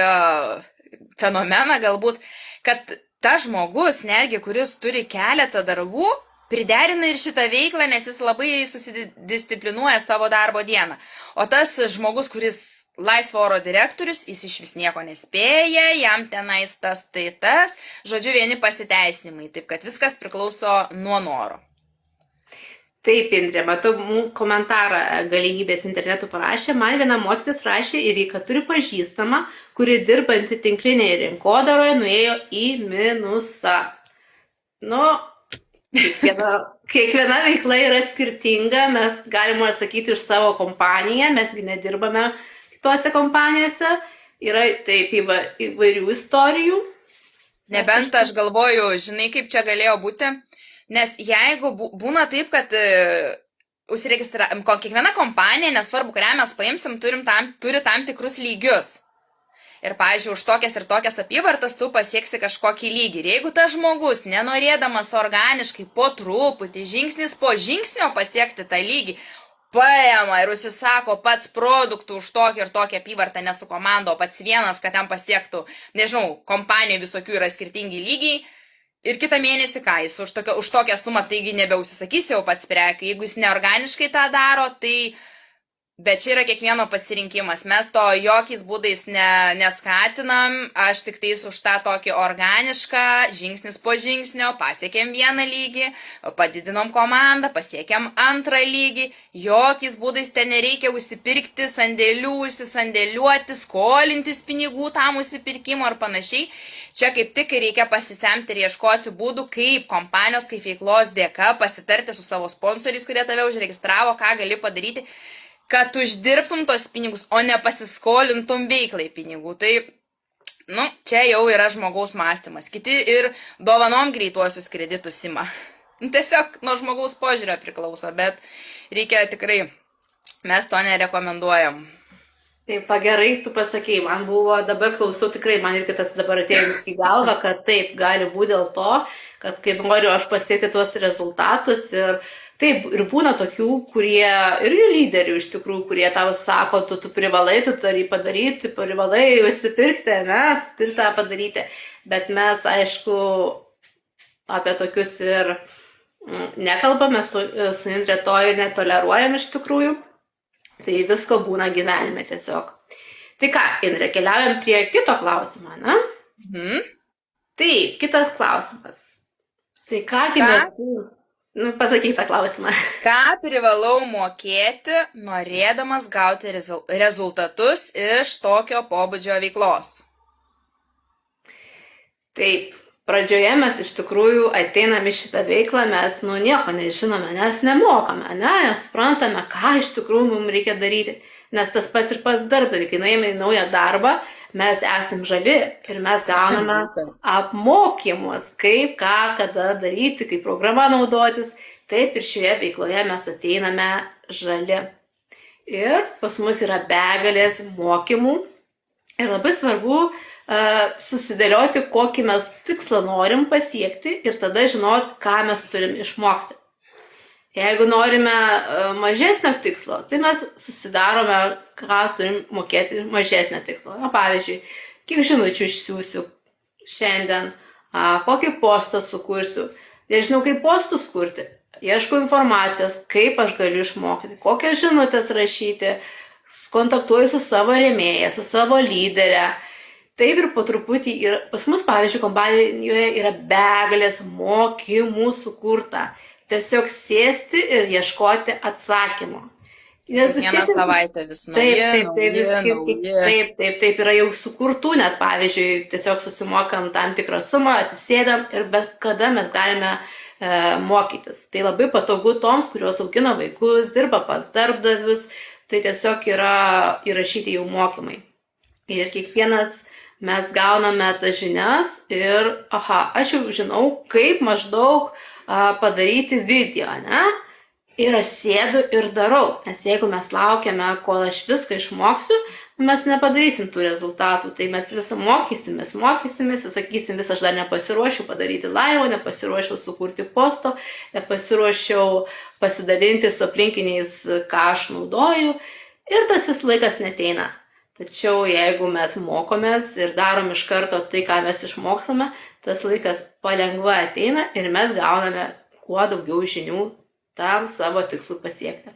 fenomeną galbūt, kad ta žmogus, netgi kuris turi keletą darbų, priderina ir šitą veiklą, nes jis labai susidisciplinuoja savo darbo dieną. O tas žmogus, kuris laisvo oro direktorius, jis iš vis nieko nespėja, jam tenais tas, žodžiu, vieni pasiteisinimai. Taip, kad viskas priklauso nuo noro. Taip, Indrė, matau komentarą galimybės internetu parašė. Man viena moteris rašė ir kad turi pažįstamą, kuri dirbanti tinklinėje rinkodaroje nuėjo į minusą. Kiekviena veikla yra skirtinga, mes galime sakyti už savo kompaniją, mesgi nedirbame kitose kompanijose, yra taip įvairių istorijų. Nebent aš galvoju, žinai, kaip čia galėjo būti. Nes jeigu būna taip, kad kiekviena kompanija, nesvarbu, kurią mes paimsim, turi tam tikrus lygius. Ir, pavyzdžiui, už tokias ir tokias apyvartas tu pasieksi kažkokį lygį. Ir jeigu tas žmogus, nenorėdamas organiškai po truputį, žingsnis po žingsnio pasiekti tą lygį, paima ir užsisako pats produktų už tokį ir tokią apyvartą, ne su komando, pats vienas, kad ten pasiektų, nežinau, kompanijų visokių yra skirtingi lygiai. Ir kitą mėnesį, ką jis už tokią sumą, taigi nebeužsisakys jau pats prekių. Jeigu jis neorganiškai tą daro, tai... Bet čia yra kiekvieno pasirinkimas. Mes to jokiais būdais neskatinam. Aš tik tais už tą tokį organišką, žingsnis po žingsnio, pasiekėm vieną lygį, padidinom komandą, pasiekėm antrą lygį. Jokiais būdais ten nereikia užsipirkti sandėlių, užsisandėliuoti, skolintis pinigų tam užsipirkimo ar panašiai. Čia kaip tik reikia pasisemti ir ieškoti būdų, kaip kompanijos, kaip veiklos dėka pasitarti su savo sponsoriais, kurie tave užregistravo, ką gali padaryti, kad uždirbtum tos pinigus, o ne pasiskolintum veiklai pinigų. Tai, čia jau yra žmogaus mąstymas. Kiti ir dovanom greituosius kreditus ima. Tiesiog nuo žmogaus požiūrio priklauso, bet reikia tikrai, mes to nerekomenduojam. Taip, gerai, tu pasakei, man buvo, dabar klausau tikrai, man ir kitas dabar atėjo į galvą, kad taip, gali būti dėl to, kad kai noriu aš pasiekti tuos rezultatus ir taip, ir būna tokių, kurie, ir lyderių iš tikrųjų, kurie tau sako, tu privalai, tu turi padaryti, privalai užsipirkti, turi tą padaryti. Bet mes, aišku, apie tokius ir nekalbame, su Indre to ir netoleruojam iš tikrųjų. Tai visko būna gyvenime tiesiog. Tai ką, Indre, keliaujam prie kito klausimo, ne? Taip, kitas klausimas. Tai kągi mes... pasakyk tą klausimą. Ką privalau mokėti, norėdamas gauti rezultatus iš tokio pobūdžio veiklos? Taip, pradžioje mes iš tikrųjų ateiname į šitą veiklą, mes nieko nežinome, nes nemokame, nesprantame, ką iš tikrųjų mums reikia daryti. Nes tas pats ir pas darbdavį, kai nuėjame į naują darbą, mes esam žali ir mes gauname apmokymus, kaip, ką, kada daryti, kaip programą naudotis. Taip ir šioje veikloje mes ateiname žali. Ir pas mus yra begalės mokymų. Ir labai svarbu susidėlioti, kokį mes tikslą norim pasiekti ir tada žinot, ką mes turim išmokti. Jeigu norime mažesnio tikslo, tai mes susidarome, ką turim mokėti mažesnio tikslo. Pavyzdžiui, kiek žinučių išsiųsiu šiandien, kokį postą sukursiu. Nežinau, kaip postus kurti. Ieškau informacijos, kaip aš galiu išmokyti, kokias žinutės rašyti, kontaktuoju su savo rėmėja, su savo lyderė. Taip ir po truputį, pas mus, pavyzdžiui, kompanijoje yra begalės mokymų sukurta. Tiesiog sėsti ir ieškoti atsakymo. Kiekvieną savaitę vis nauji. Taip, yra jau sukurtų, net pavyzdžiui, tiesiog susimokam tam tikrą sumą, atsisėdam ir bet kada mes galime mokytis. Tai labai patogu toms, kurios augina vaikus, dirba pas darbdavius, tai tiesiog yra įrašyti jau mokymai. Ir kiekvienas mes gauname tas žinias ir, aš jau žinau, kaip maždaug padaryti video, Ir aš sėdu ir darau, nes jeigu mes laukiame, kol aš viską išmoksiu, mes nepadarysim tų rezultatų. Tai mes visą mokysimės, sakysim, aš dar nepasiruošiau padaryti laivo, nepasiruošiau sukurti posto, nepasiruošiau pasidalinti su aplinkiniais, ką aš naudoju ir tas vis laikas neteina. Tačiau jeigu mes mokomės ir darom iš karto tai, ką mes išmoksime, tas laikas palengva ateina ir mes gauname kuo daugiau žinių tam savo tikslui pasiekti.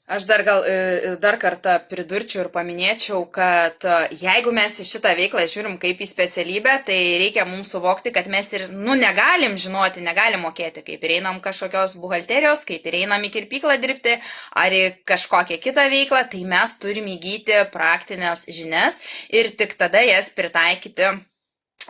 Aš dar kartą pridurčiau ir paminėčiau, kad jeigu mes į šitą veiklą žiūrim kaip į specialybę, tai reikia mums suvokti, kad mes ir negalim žinoti, negalim mokėti, kaip ir einam kažkokios buhalterijos, kaip ir einam į kirpyklą dirbti ar į kažkokią kitą veiklą, tai mes turim įgyti praktinės žinias ir tik tada jas pritaikyti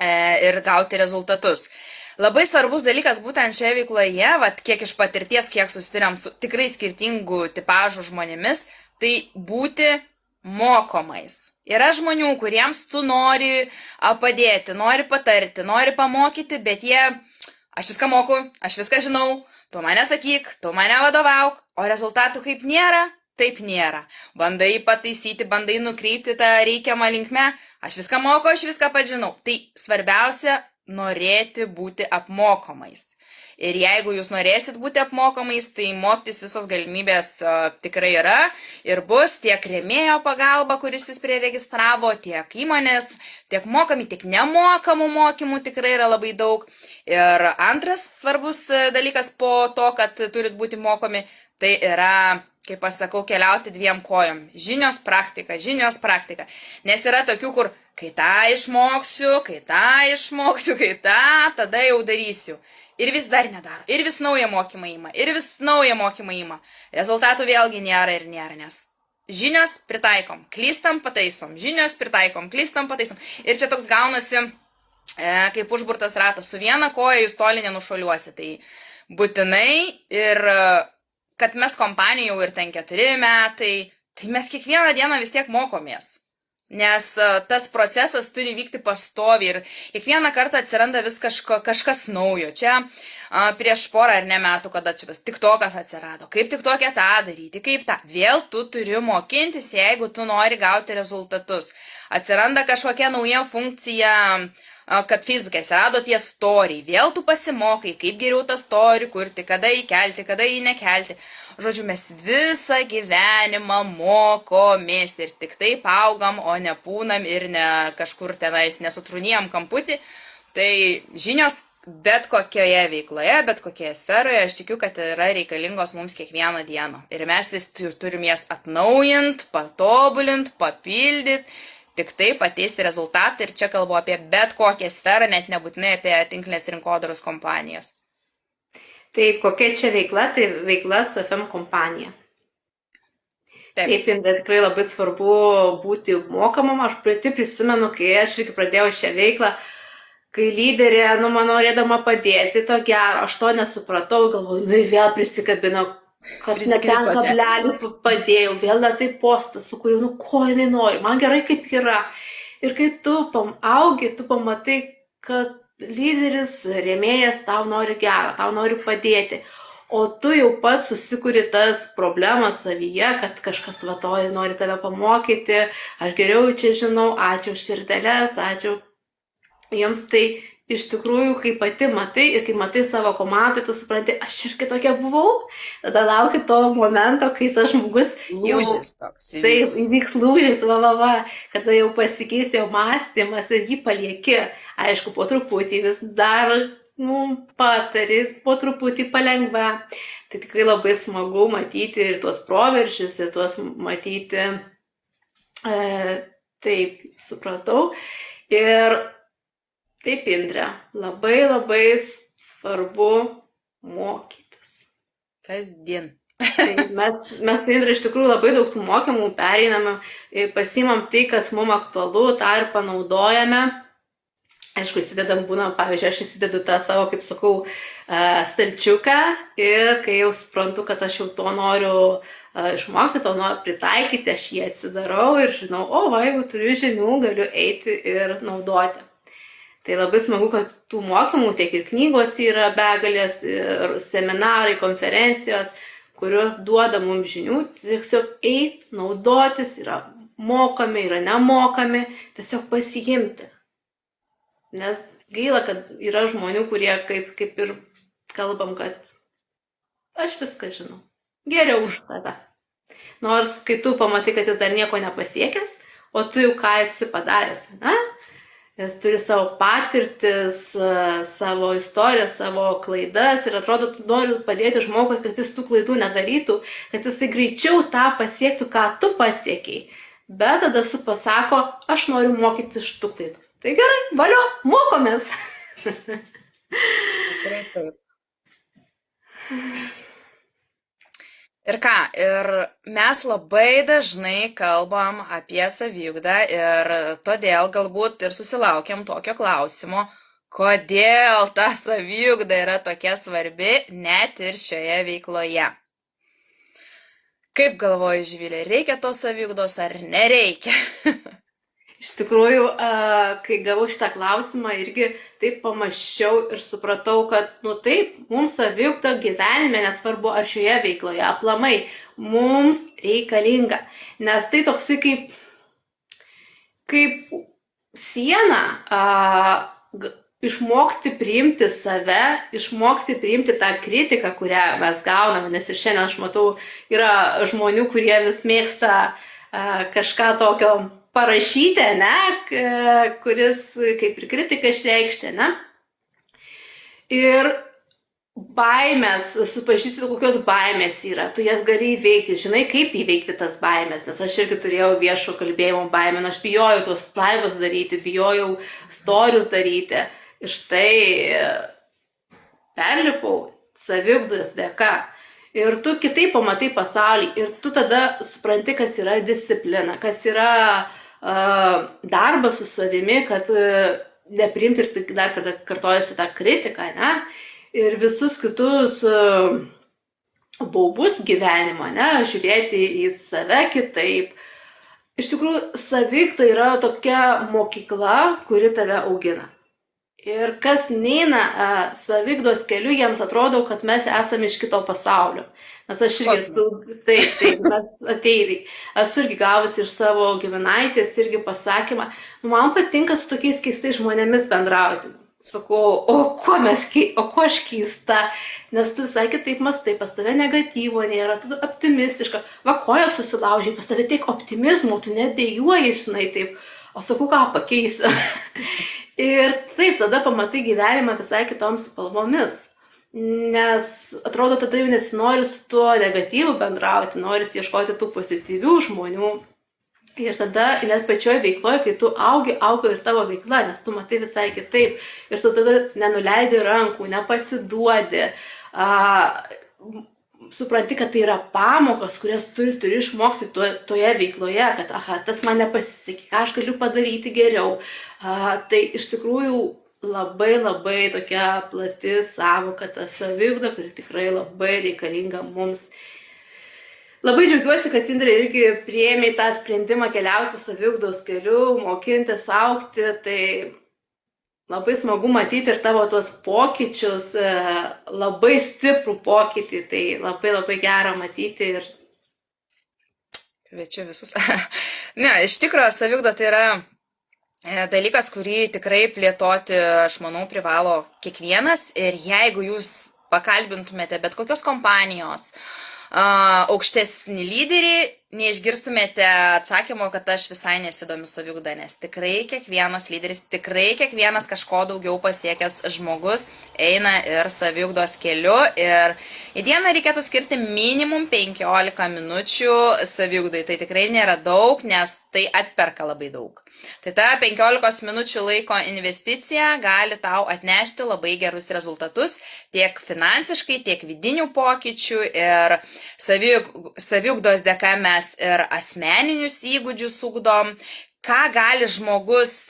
ir gauti rezultatus. Labai svarbus dalykas būtent šioje veikloje, kiek iš patirties, kiek susiduriam su tikrai skirtingų tipažų žmonėmis, tai būti mokomais. Yra žmonių, kuriems tu nori padėti, nori patarti, nori pamokyti, bet aš viską moku, aš viską žinau, tu mane sakyk, tu mane vadovauk, o rezultatų kaip nėra, taip nėra. Bandai pataisyti, bandai nukreipti tą reikiamą linkmę, aš viską moku, aš viską pažinau. Tai svarbiausia norėti būti apmokomais. Ir jeigu jūs norėsit būti apmokomais, tai mokytis visos galimybės tikrai yra ir bus tiek rėmėjo pagalba, kuris jūs priregistravo, tiek įmonės, tiek mokami, tiek nemokamų mokymų tikrai yra labai daug. Ir antras svarbus dalykas po to, kad turit būti mokomi, tai yra, kaip aš sakau, keliauti dviem kojom. Žinios, praktika, Nes yra tokių, kur kai tą išmoksiu, kai tą, tada jau darysiu. Ir vis dar nedaro. Ir vis naują mokymą ima. Rezultatų vėlgi nėra, nes žinios pritaikom, klystam, pataisom. Ir čia toks gaunasi, kaip užburtas ratas. Su viena koja jūs toli nenušuoliuosi. Tai būtinai ir kad mes kompanijų jau ir ten 4 metai, tai mes kiekvieną dieną vis tiek mokomės. Nes tas procesas turi vykti pastoviai ir kiekvieną kartą atsiranda vis kažkas naujo. Čia prieš porą ar ne metų, kada čia tas TikTokas atsirado, kaip TikTok'e tą daryti, kaip tą. Vėl tu turi mokintis, jeigu tu nori gauti rezultatus. Atsiranda kažkokia nauja funkcija, kad Facebook'e atsirado tie story. Vėl tu pasimokai, kaip geriau tą story kurti, kada įkelti, kada jį nekelti. Žodžiu, mes visą gyvenimą mokomės ir tik taip augam, o nepūnam ir ne kažkur tenais nesutrūnijam kamputį. Tai žinios bet kokioje veikloje, bet kokioje sferoje, aš tikiu, kad yra reikalingos mums kiekvieną dieną. Ir mes vis turim jas atnaujint, patobulint, papildyt. Tik taip ateis rezultatai ir čia kalbu apie bet kokią sferą, net nebūtinai apie tinklinės rinkodaros kompanijas. Tai kokia čia veikla? Tai veikla su FM kompanija. Taip, tikrai labai svarbu būti mokamam. Aš pati prisimenu, kai aš irgi pradėjau šią veiklą, kai lyderė, man norėdama padėti to gero, aš to nesupratau, galvoju, vėl prisikabino, kad net ten kablelį padėjau, vėl dar tai postą sukūriau, ko jinai nori, man gerai kaip yra. Ir kai tu augi, tu pamatai, kad lyderis, rėmėjas tau nori gero, tau nori padėti, o tu jau pats susikuri tas problemas savyje, kad kažkas nori tave pamokyti, aš geriau čia žinau, ačiū širdeles, ačiū jiems. Tai iš tikrųjų, kai pati matai ir kai matai savo komandą, tu supranti, aš ir kitokia buvau, tada lauki to momento, kai tas žmogus lūžis toks. Taip, įvyks lūžis, kada jau pasikeis jo mąstymas ir jį palieki. Aišku, po truputį vis dar patari, po truputį palengva. Tai tikrai labai smagu matyti ir tuos proveržius, ir tuos matyti, taip, supratau. Ir taip, Indre, labai labai svarbu mokytis. Kasdien. Tai mes Indre, iš tikrųjų labai daug tų mokymų pereiname, pasiimam tai, kas mums aktualu, tą ir panaudojame. Aišku, pavyzdžiui, aš įsidedu tą savo, kaip sakau, stalčiuką ir kai jau suprantu, kad aš jau to noriu išmokti, to noriu pritaikyti, aš jį atsidarau ir žinau, jeigu turiu žinių, galiu eiti ir naudoti. Tai labai smagu, kad tų mokymų tiek ir knygos yra begalės, ir seminarai, konferencijos, kurios duoda mums žinių, tiesiog eiti, naudotis, yra mokami, yra nemokami, tiesiog pasiimti. Nes gaila, kad yra žmonių, kurie kaip ir kalbam, kad aš viską žinau, geriau už tave. Nors kai tu pamatai, kad jis dar nieko nepasiekęs, o tu jau ką esi padaręs, ne? Jis turi savo patirtis, savo istoriją, savo klaidas ir atrodo, tu nori padėti žmogui, kad jis tų klaidų nedarytų, kad jisai greičiau tą pasiektų, ką tu pasiekiai. Bet tada pasako, aš noriu mokyti iš tų klaidų. Tai gerai, valio, mokomės. Taip. Ir ką, ir mes labai dažnai kalbam apie saviugdą ir todėl galbūt ir susilaukiam tokio klausimo, kodėl ta saviugda yra tokia svarbi net ir šioje veikloje. Kaip galvoji, Živilė, reikia tos saviugdos ar nereikia? Iš tikrųjų, kai gavau šitą klausimą, irgi taip pamaščiau ir supratau, kad, nu taip, mums saviugda gyvenime, nesvarbu ar šioje veikloje, aplamai, mums reikalinga. Nes tai toksai kaip siena, išmokti priimti save, išmokti priimti tą kritiką, kurią mes gauname, nes ir šiandien aš matau, yra žmonių, kurie vis mėgsta kažką tokio parašyti, ne, kuris kaip ir kritiką išreikšti, ne. Ir baimės, supažįsti, kokios baimės yra, tu jas gali įveikti, žinai, kaip įveikti tas baimės, nes aš irgi turėjau viešo kalbėjimo baimę, aš bijojau tuos laivus daryti, bijojau storius daryti, ir štai perlipau saviugdos dėka. Ir tu kitaip pamatai pasaulį, ir tu tada supranti, kas yra disciplina, kas yra darbas su savimi, kad nepriimti ir dar kartą kartojasi tą kritiką, ne? Ir visus kitus baubus gyvenimo, ne? Žiūrėti į save kitaip. Iš tikrųjų, saviugda yra tokia mokykla, kuri tave augina. Ir kas neina saviugdos keliu, jiems atrodo, kad mes esame iš kito pasaulio. Nes aš irgi esu, taip, mes ateiviai. Esu irgi gavusi iš savo giminaitės irgi pasakymą, man patinka su tokiais keistais žmonėmis bendrauti. Sakau, o kuo aš keista, nes tu visai kitaip mąstai, pas tave negatyvo nėra, tu optimistiška, va koja susilaužiai, pas tave tiek optimizmo, tu nedėjuoji, žinai, taip, o sakau, ką pakeisiu. Ir taip, tada pamatai gyvenimą visai kitoms spalvomis, nes atrodo, tada jau nesinori su tuo negatyvu bendrauti, nori ieškoti tų pozityvių žmonių. Ir tada net pačioje veikloje, kai tu auga ir tavo veikla, nes tu matai visai kitaip. Ir tu tada nenuleidi rankų, nepasiduodi, supranti, kad tai yra pamokas, kurias turi išmokti toje veikloje, kad tas man nepasisekė, ką aš galiu padaryti geriau. Tai iš tikrųjų labai labai tokia plati sąvoka, ta saviugda, kuri tikrai labai reikalinga mums. Labai džiaugiuosi, kad Indrė irgi priėmė tą sprendimą keliauti saviugdos keliu, mokintis augti, tai labai smagu matyti ir tavo tuos pokyčius, labai stiprų pokytį, tai labai labai gera matyti. Kviečiu visus. Ne, iš tikrųjų, saviugda tai yra dalykas, kurį tikrai plėtoti, aš manau, privalo kiekvienas. Ir jeigu jūs pakalbintumėte bet kokios kompanijos, aukštesnį lyderį, neišgirstumėte atsakymo, kad aš visai nesidomiu saviugda, nes tikrai kiekvienas lyderis, tikrai kiekvienas kažko daugiau pasiekęs žmogus eina ir saviugdos keliu, ir į dieną reikėtų skirti minimum 15 minučių saviugdai. Tai tikrai nėra daug, nes tai atperka labai daug. Tai ta 15 minučių laiko investicija gali tau atnešti labai gerus rezultatus, tiek finansiškai, tiek vidinių pokyčių, ir saviugdos dėka mes ir asmeninius įgūdžius ugdom. Ką gali žmogus,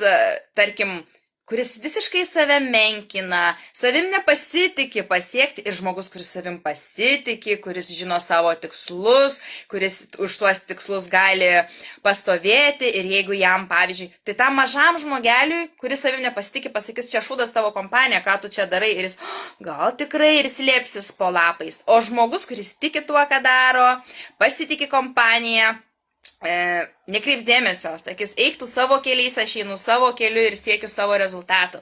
tarkim, kuris visiškai save menkina, savim nepasitikė pasiekti, ir žmogus, kuris savim pasitikė, kuris žino savo tikslus, kuris už tuos tikslus gali pastovėti, ir jeigu jam, pavyzdžiui, tai tam mažam žmogeliui, kuris savim nepasitikė, pasakys, čia šūdas tavo kompanija, ką tu čia darai, ir jis, gal tikrai, ir slėpsis po lapais. O žmogus, kuris tiki tuo, ką daro, pasitikė kompaniją, nekreips dėmesio, sakys, eik tu savo keliais, aš einu savo keliu ir siekiu savo rezultatų.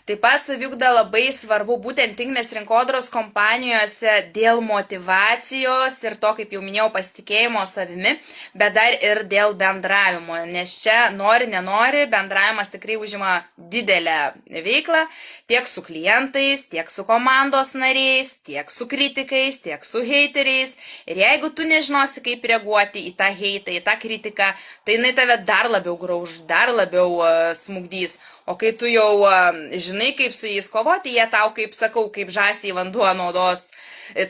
Taip pat saviugda labai svarbu būtent tinklinės rinkodaros kompanijose dėl motyvacijos ir to, kaip jau minėjau, pasitikėjimo savimi, bet dar ir dėl bendravimo, nes čia nori, nenori, bendravimas tikrai užima didelę veiklą tiek su klientais, tiek su komandos nariais, tiek su kritikais, tiek su heiteriais. Ir jeigu tu nežinosi, kaip reaguoti į tą heitą, į tą kritiką, tai jinai tave dar labiau grauž, dar labiau smugdys. O kai tu jau žinai, kaip su jais kovoti, jie tau, kaip sakau, kaip žąsiai vanduo naudos,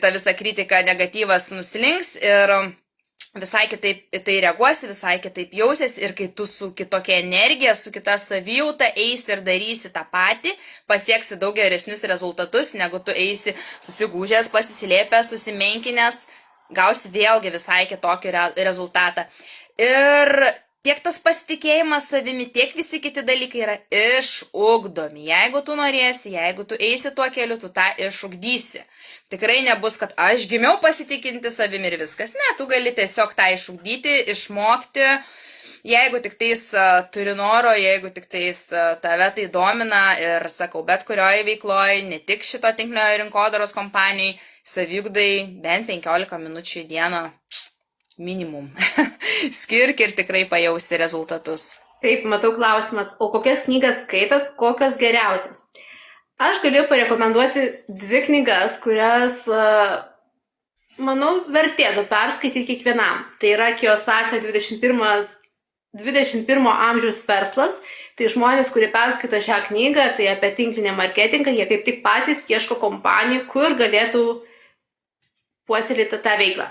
ta visa kritika, negatyvas nuslinks ir visai kitaip į tai reaguosi, visai kitaip jausiesi, ir kai tu su kitokia energija, su kita savijauta eisi ir darysi tą patį, pasieksi daug geresnius rezultatus, negu tu eisi susigūžęs, pasislėpęs, susimenkinęs, gausi vėlgi visai kitokį rezultatą. Ir tiek tas pasitikėjimas savimi, tiek visi kiti dalykai yra išugdomi. Jeigu tu norėsi, jeigu tu eisi tuo keliu, tu tą išugdysi. Tikrai nebus, kad aš gimiau pasitikinti savimi ir viskas. Ne, tu gali tiesiog tą išugdyti, išmokti. Jeigu tik tais turi noro, jeigu tik tais tave tai domina ir sakau, bet kurioje veikloje, ne tik šito tinklinio rinkodaros kompanijai, saviugdai bent 15 minučių į dieną minimum. Skirk ir tikrai pajausti rezultatus. Taip, matau klausimas, o kokias knygas skaitot, kokios geriausios? Aš galiu parekomenduoti 2 knygas, kurias, manau, vertėtų perskaityti kiekvienam. Tai yra Kiyosakio 21 amžiaus verslas. Tai žmonės, kurie perskaito šią knygą, tai apie tinklinį marketingą, jie kaip tik patys ieško kompanijų, kur galėtų puoselėti tą veiklą.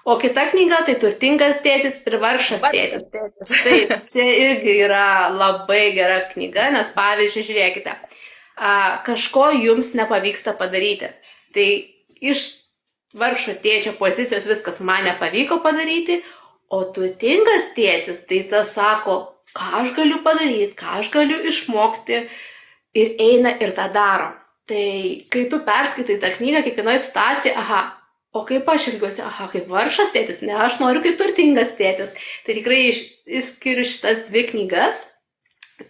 O kita knyga tai Turtingas tėtis ir vargšas tėtis. Taip, čia irgi yra labai gera knyga, nes pavyzdžiui, žiūrėkite, kažko jums nepavyksta padaryti. Tai iš vargšo tėčio pozicijos viskas man nepavyko padaryti, o turtingas tėtis, tai tas sako, ką aš galiu padaryti, ką aš galiu išmokti ir eina ir tą daro. Tai kai tu perskaitai tą knygą, kiekvienoje situacijoje, o kaip aš ilgiuosi, kaip vargšas tėtis, ne, aš noriu kaip turtingas tėtis. Tai tikrai išskiriu šitas 2 knygas.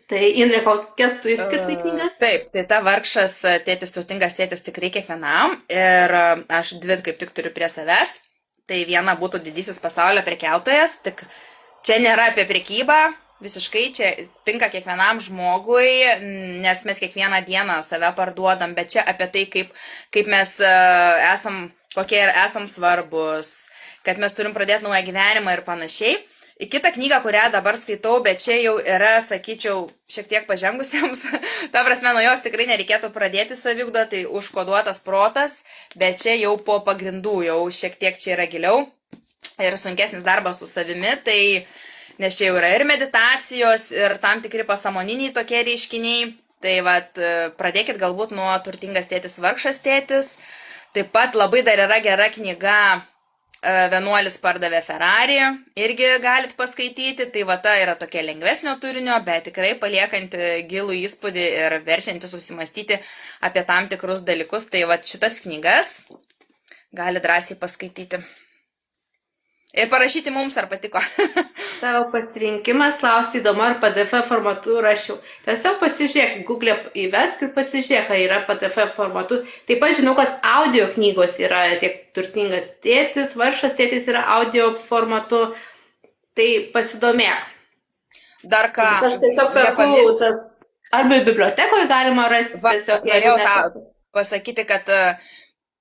Tai Indrė, kokias tu išskirtai knygas? Taip, tai ta vargšas tėtis, turtingas tėtis tikrai kiekvienam. Ir aš 2 kaip tik turiu prie savęs. Tai viena būtų Didysis pasaulio prekiautojas, tik čia nėra apie prekybą. Visiškai čia tinka kiekvienam žmogui, nes mes kiekvieną dieną save parduodam, bet čia apie tai, kaip mes kokie esam svarbus, kad mes turim pradėti naują gyvenimą ir panašiai. Į kitą knygą, kurią dabar skaitau, bet čia jau yra, sakyčiau, šiek tiek pažengusiems, ta prasme, nuo jos tikrai nereikėtų pradėti saviugdą, tai Užkoduotas protas, bet čia jau po pagrindų, jau šiek tiek čia yra giliau ir sunkesnis darbas su savimi, tai nes čia jau yra ir meditacijos, ir tam tikri pasąmoniniai tokie reiškiniai, tai vat, pradėkit galbūt nuo Turtingas tėtis, vargšas tėtis. Taip pat labai dar yra gera knyga Vienuolis pardavė Ferrari, irgi galit paskaityti, tai va ta yra tokia lengvesnio turinio, bet tikrai paliekanti gilų įspūdį ir verčianti susimastyti apie tam tikrus dalykus, tai va šitas knygas gali drąsiai paskaityti. Ir parašyti mums, ar patiko. Tavo pasirinkimas, klausiu įdomu, ar PDF formatu rašiau. Tiesiog pasižiūrėk, Google įvesk ir pasižiūrėk, ar yra PDF formatu. Taip pat žinau, kad audio knygos yra tiek Turtingas tėtis, vargšas tėtis yra audio formatu. Tai pasidomėk. Dar ką? Aš tiesiog perku, arba bibliotekoje galima rasti. Norėjau tą pasakyti, kad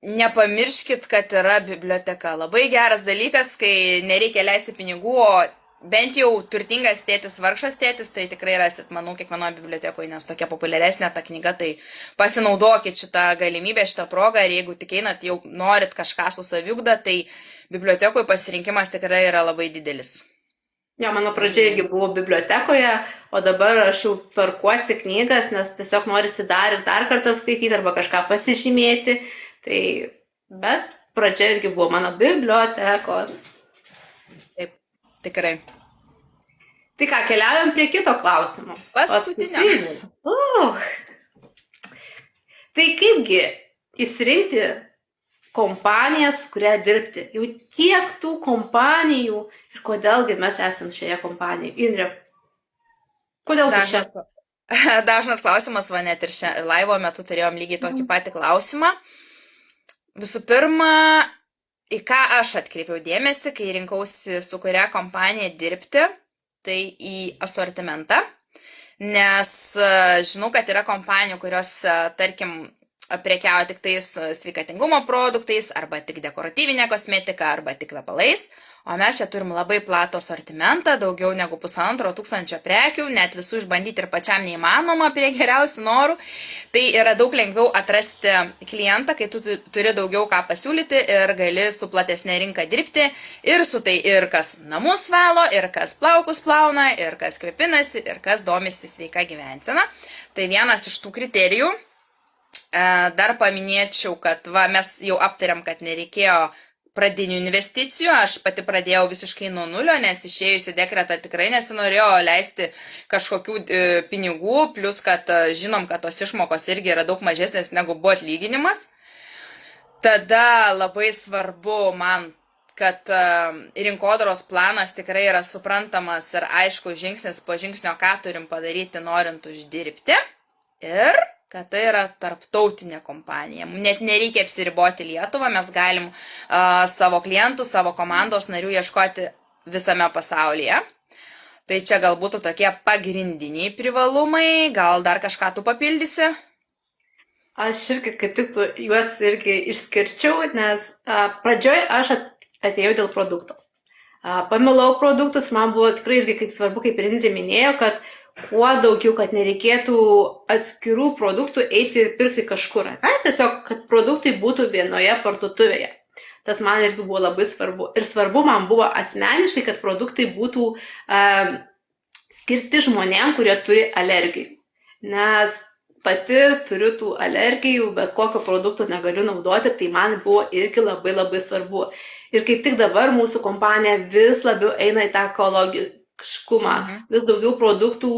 nepamirškit, kad yra biblioteka. Labai geras dalykas, kai nereikia leisti pinigų, o bent jau Turtingas tėtis, vargšas tėtis, tai tikrai rasit, manau, kiekvienoje bibliotekoje, nes tokia populiaresnė ta knyga, tai pasinaudokit šitą galimybę, šitą progą, ir jeigu tik einat, jau norit kažką su saviugda, tai bibliotekoje pasirinkimas tikrai yra labai didelis. Jo, mano pradžia irgi buvo bibliotekoje, o dabar aš jau perkuosi knygas, nes tiesiog norisi dar ir dar kartą skaityti arba kažką pasižymėti. Tai, bet pradžia irgi buvo mano bibliotekos. Taip, tikrai. Tai ką, keliaujam prie kito klausimo. Paskutinio. Tai kaipgi išsirinkti kompaniją, su kuria dirbti? Jau tiek tų kompanijų ir kodėlgi mes esam šioje kompanijoje. Indrė, kodėl tu čia? Dažnas klausimas, va net ir laivo metu turėjom lygiai tokį patį klausimą. Visų pirma, į ką aš atkreipiau dėmesį, kai rinkausi su kuria kompanija dirbti, tai į asortimentą, nes žinau, kad yra kompanijų, kurios, tarkim, prekiauja tik tais sveikatingumo produktais, arba tik dekoratyvinė kosmetika, arba tik kvepalais, o mes čia turim labai platų asortimentą, daugiau negu 1500 prekių, net visų išbandyti ir pačiam neįmanoma prie geriausių norų. Tai yra daug lengviau atrasti klientą, kai tu turi daugiau ką pasiūlyti ir gali su platesnė rinka dirbti, ir su tai ir kas namus valo, ir kas plaukus plauna, ir kas kvepinasi, ir kas domisi sveika gyvensena. Tai vienas iš tų kriterijų. Dar paminėčiau, kad mes jau aptariam, kad nereikėjo pradinių investicijų, aš pati pradėjau visiškai nuo nulio, nes išėjusi dekretą tikrai nesinorėjo leisti kažkokių pinigų, plus kad žinom, kad tos išmokos irgi yra daug mažesnės negu buvo atlyginimas. Tada labai svarbu man, kad rinkodaros planas tikrai yra suprantamas ir aišku žingsnis po žingsnio, ką turim padaryti norint uždirbti. Ir kad tai yra tarptautinė kompanija. Net nereikia apsiriboti Lietuvą, mes galim savo klientų, savo komandos narių ieškoti visame pasaulyje. Tai čia galbūt tokie pagrindiniai privalumai, gal dar kažką tu papildysi? Aš irgi kaip tik juos irgi išskirčiau, nes pradžioj aš atėjau dėl produkto. Pamilau produktus, man buvo tikrai irgi kaip svarbu, kaip ir Indrė minėjo, kad kuo daugiau, kad nereikėtų atskirų produktų eiti ir pirkti kažkur. Tiesiog, kad produktai būtų vienoje parduotuvėje. Tas man irgi buvo labai svarbu. Ir svarbu man buvo asmeniškai, kad produktai būtų skirti žmonėm, kurie turi alergijų. Nes pati turiu tų alergijų, bet kokio produkto negaliu naudoti, tai man buvo irgi labai labai svarbu. Ir kaip tik dabar mūsų kompanija vis labiau eina į tą ekologiškumą. Vis daugiau produktų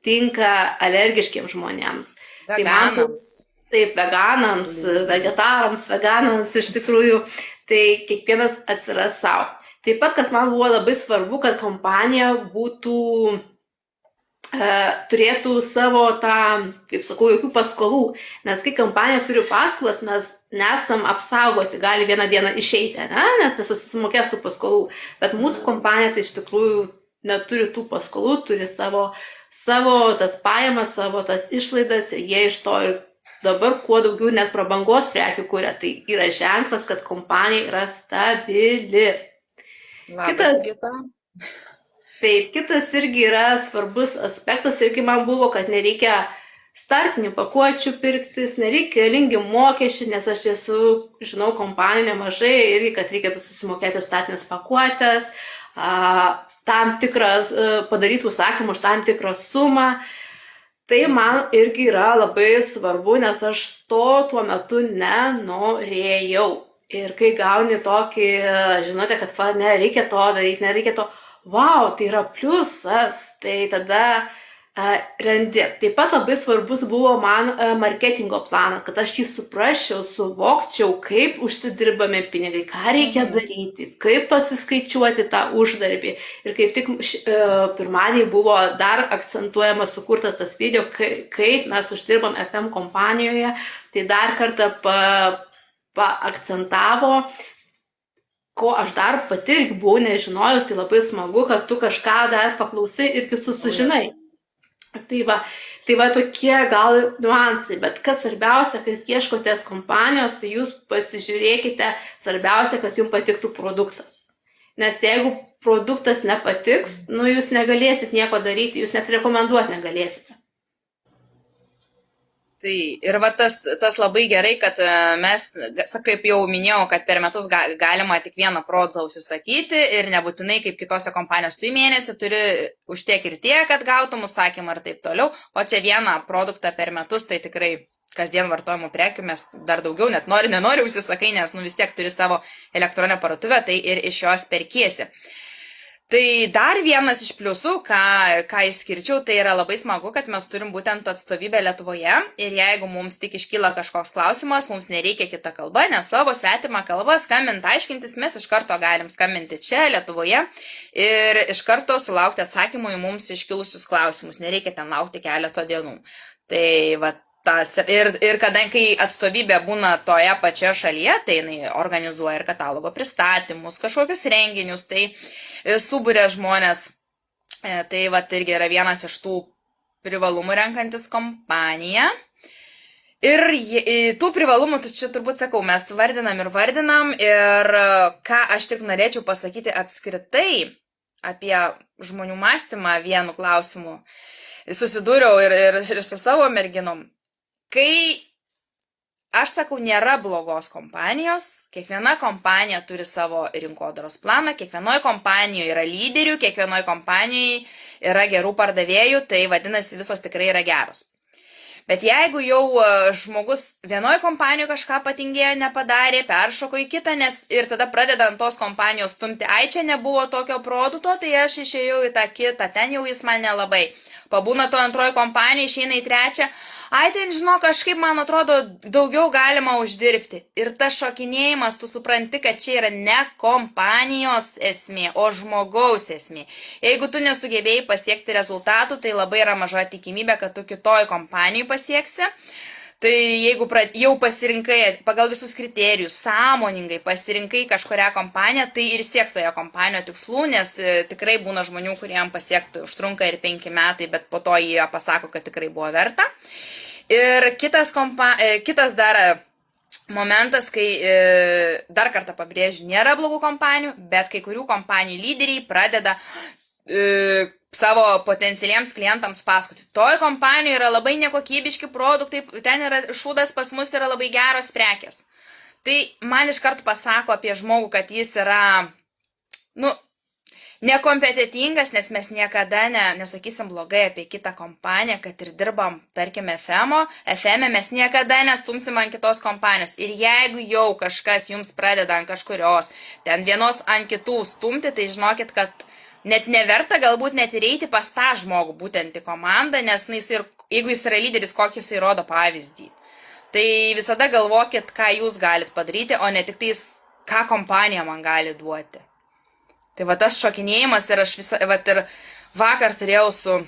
tinka alergiškiams žmonėms. Veganams. Taip, veganams, vegetarams, veganams iš tikrųjų. Tai kiekvienas atsiras savo. Taip pat, kas man buvo labai svarbu, kad kompanija būtų turėtų savo tą, kaip sakau, jokių paskolų. Nes kai kompanija turi paskolas, mes nesam apsaugoti, gali vieną dieną išeiti, nes nesusimokės tų paskolų. Bet mūsų kompanija tai iš tikrųjų neturi tų paskolų, turi savo tas pajamas, savo tas išlaidas ir jie iš to ir dabar kuo daugiau net prabangos prekių kuria. Tai yra ženklas, kad kompanija yra stabili. Labas, Gita. Taip, kitas irgi yra svarbus aspektas, irgi man buvo, kad nereikia startinių pakuočių pirktis, nereikia lingi mokesčių, nes aš žinau kompanijų nemažai, irgi, kad reikėtų susimokėti startinės pakuotės, tam tikras padarytų užsakymų už tam tikrą sumą. Tai man irgi yra labai svarbu, nes aš tuo metu nenorėjau. Ir kai gauni tokį, žinote, kad nereikia to daryti, nereikia to, wow, tai yra pliusas, tai tada rendi. Taip pat labai svarbus buvo man marketingo planas, kad aš jį suprasčiau, suvokčiau, kaip užsidirbami pinigai, ką reikia daryti, kaip pasiskaičiuoti tą uždarbį. Ir kaip tik pirmadienį buvo dar akcentuojamas, sukurtas tas video, kaip mes uždirbam FM kompanijoje, tai dar kartą paakcentavo, ko aš dar pati irgi buvau nežinojus, tai labai smagu, kad tu kažką dar paklausai irgi susižinai. Tai va tokie gal niuansai, bet kas svarbiausia, kad ieškotės kompanijos, tai jūs pasižiūrėkite, svarbiausia, kad jums patiktų produktas. Nes jeigu produktas nepatiks, jūs negalėsit nieko daryti, jūs net rekomenduoti negalėsite. Tai ir va tas labai gerai, kad mes, kaip jau minėjau, kad per metus galima tik vieną produktą užsisakyti ir nebūtinai kaip kitose kompanijos tu į mėnesį turi už tiek ir tiek, kad gautum užsakymą ir taip toliau, o čia vieną produktą per metus, tai tikrai kasdien vartojimų prekių mes dar daugiau, net nenori užsisakai, nes vis tiek turi savo elektroninę parduotuvę, tai ir iš jos perkiesi. Tai dar vienas iš pliusų, ką išskirčiau, tai yra labai smagu, kad mes turim būtent atstovybę Lietuvoje ir jeigu mums tik iškyla kažkoks klausimas, mums nereikia kita kalba, nes savo svetimą kalbą skambinti, aiškintis, mes iš karto galim skambinti čia Lietuvoje ir iš karto sulaukti atsakymų į mums iškilusius klausimus, nereikia ten laukti keletą dienų. Tai va, ir kadangi atstovybė būna toje pačioje šalyje, tai jinai organizuoja ir katalogo pristatymus, kažkokius renginius, tai subūrė žmonės. Tai va, irgi yra vienas iš tų privalumų renkantis kompaniją. Ir tų privalumų, tai čia turbūt sakau, mes vardinam ir ką aš tik norėčiau pasakyti apskritai apie žmonių mąstymą vienu klausimu. Susidūriau ir su savo merginom. Kai aš sakau, nėra blogos kompanijos, kiekviena kompanija turi savo rinkodaros planą, kiekvienoje kompanijoje yra lyderių, kiekvienoje kompanijoje yra gerų pardavėjų, tai vadinasi visos tikrai yra geros. Bet jeigu jau žmogus vienoje kompanijoje kažką patingėjo, nepadarė, peršoko į kitą, ir tada pradeda ant tos kompanijos stumti, ai čia nebuvo tokio produkto, tai aš išėjau į tą kitą, ten jau jis man nelabai. Pabūna to antroji kompanija, išeina į trečią, ai ten žinok, kažkaip man atrodo daugiau galima uždirbti. Ir tas šokinėjimas, tu supranti, kad čia yra ne kompanijos esmė, o žmogaus esmė. Jeigu tu nesugebėjai pasiekti rezultatų, tai labai yra maža tikimybė, kad tu kitoj kompanijai pasieksi. Tai jeigu jau pasirinkai pagal visus kriterijus, sąmoningai pasirinkai kažkurią kompaniją, tai ir siek toje kompanijoje tikslų, nes tikrai būna žmonių, kuriem pasiekti užtrunka ir 5 metai, bet po to jie pasako, kad tikrai buvo verta. Ir kitas dar momentas, kai dar kartą pabrėžiu, nėra blogų kompanijų, bet kai kurių kompanijų lyderiai pradeda savo potencialiems klientams pasakoti. Toj kompanijoje yra labai nekokybiški produktai, ten yra šūdas, pas mus yra labai geros prekės. Tai man iš karto pasako apie žmogų, kad jis yra, nekompetitingas, nes mes niekada nesakysim blogai apie kitą kompaniją, kad ir dirbam, tarkime, FM mes niekada nestumsim ant kitos kompanijos. Ir jeigu jau kažkas jums pradeda ant kažkurios, ten vienos ant kitų stumti, tai žinokit, kad net neverta galbūt net ir eiti pas tą žmogų, būtent į komandą, nes jeigu jis yra lyderis, kokį jis rodo pavyzdį. Tai visada galvokit, ką jūs galit padaryti, o ne tik tais, ką kompanija man gali duoti. Tai va tas šokinėjimas ir aš ir vakar turėjau su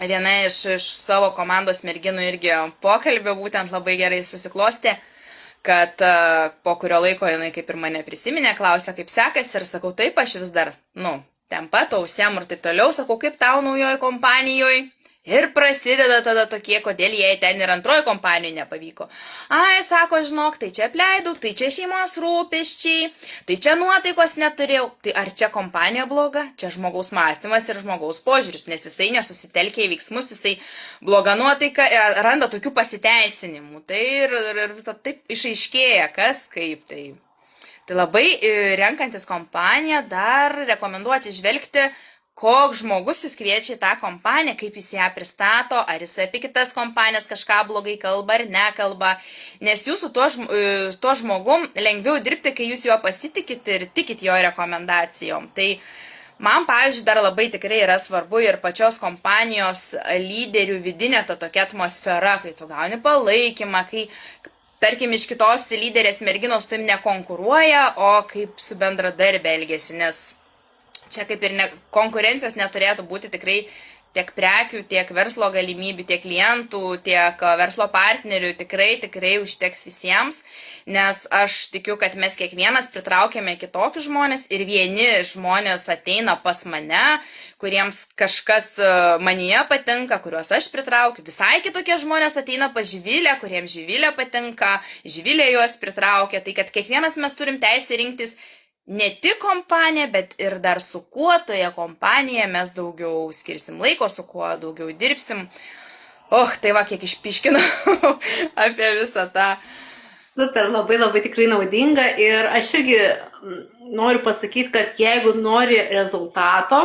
viena iš savo komandos merginų irgi pokalbio, būtent labai gerai susiklostė, kad po kurio laiko jinai kaip ir mane prisiminė, klausė, kaip sekasi ir sakau, taip, aš vis dar, ten pat ausiam ir taip toliau, sakau, kaip tau naujoje kompanijoje. Ir prasideda tada tokie, kodėl jai ten ir antroji kompanija nepavyko. Ai, sako, žinok, tai čia apleidau, tai čia šeimos rūpesčiai, tai čia nuotaikos neturėjau. Tai ar čia kompanija bloga? Čia žmogaus mąstymas ir žmogaus požiūris, nes jisai nesusitelkia į veiksmus, jisai bloga nuotaika ir randa tokių pasiteisinimų. Tai ir taip išaiškėja, kas kaip tai. Tai labai renkantis kompaniją dar rekomenduoju atsižvelgti, koks žmogus jūs kviečia į tą kompaniją, kaip jis ją pristato, ar jis apie kitas kompanijas kažką blogai kalba ar nekalba, nes jūs su tuo žmogum lengviau dirbti, kai jūs juo pasitikit ir tikit jo rekomendacijom. Tai man, pavyzdžiui, dar labai tikrai yra svarbu ir pačios kompanijos lyderių vidinė ta tokia atmosfera, kai tu gauni palaikymą, kai tarkim, iš kitos lyderės merginos tu nekonkuruoja, o kaip su bendradarbė elgiasi, nes čia kaip ir konkurencijos neturėtų būti tikrai tiek prekių, tiek verslo galimybių, tiek klientų, tiek verslo partnerių, tikrai užteks visiems, nes aš tikiu, kad mes kiekvienas pritraukiame kitokius žmonės ir vieni žmonės ateina pas mane, kuriems kažkas manyje patinka, kuriuos aš pritraukiu, visai kitokie žmonės ateina pas Živilę, kuriems Živilė patinka, Živilė juos pritraukia, tai kad kiekvienas mes turim teisę rinktis ne tik kompaniją, bet ir dar su kuo toje kompanijoje mes daugiau skirsim laiko, su kuo daugiau dirbsim. Tai va, kiek išpiškinau apie visą tą. Super, labai tikrai naudinga ir aš irgi noriu pasakyti, kad jeigu nori rezultato,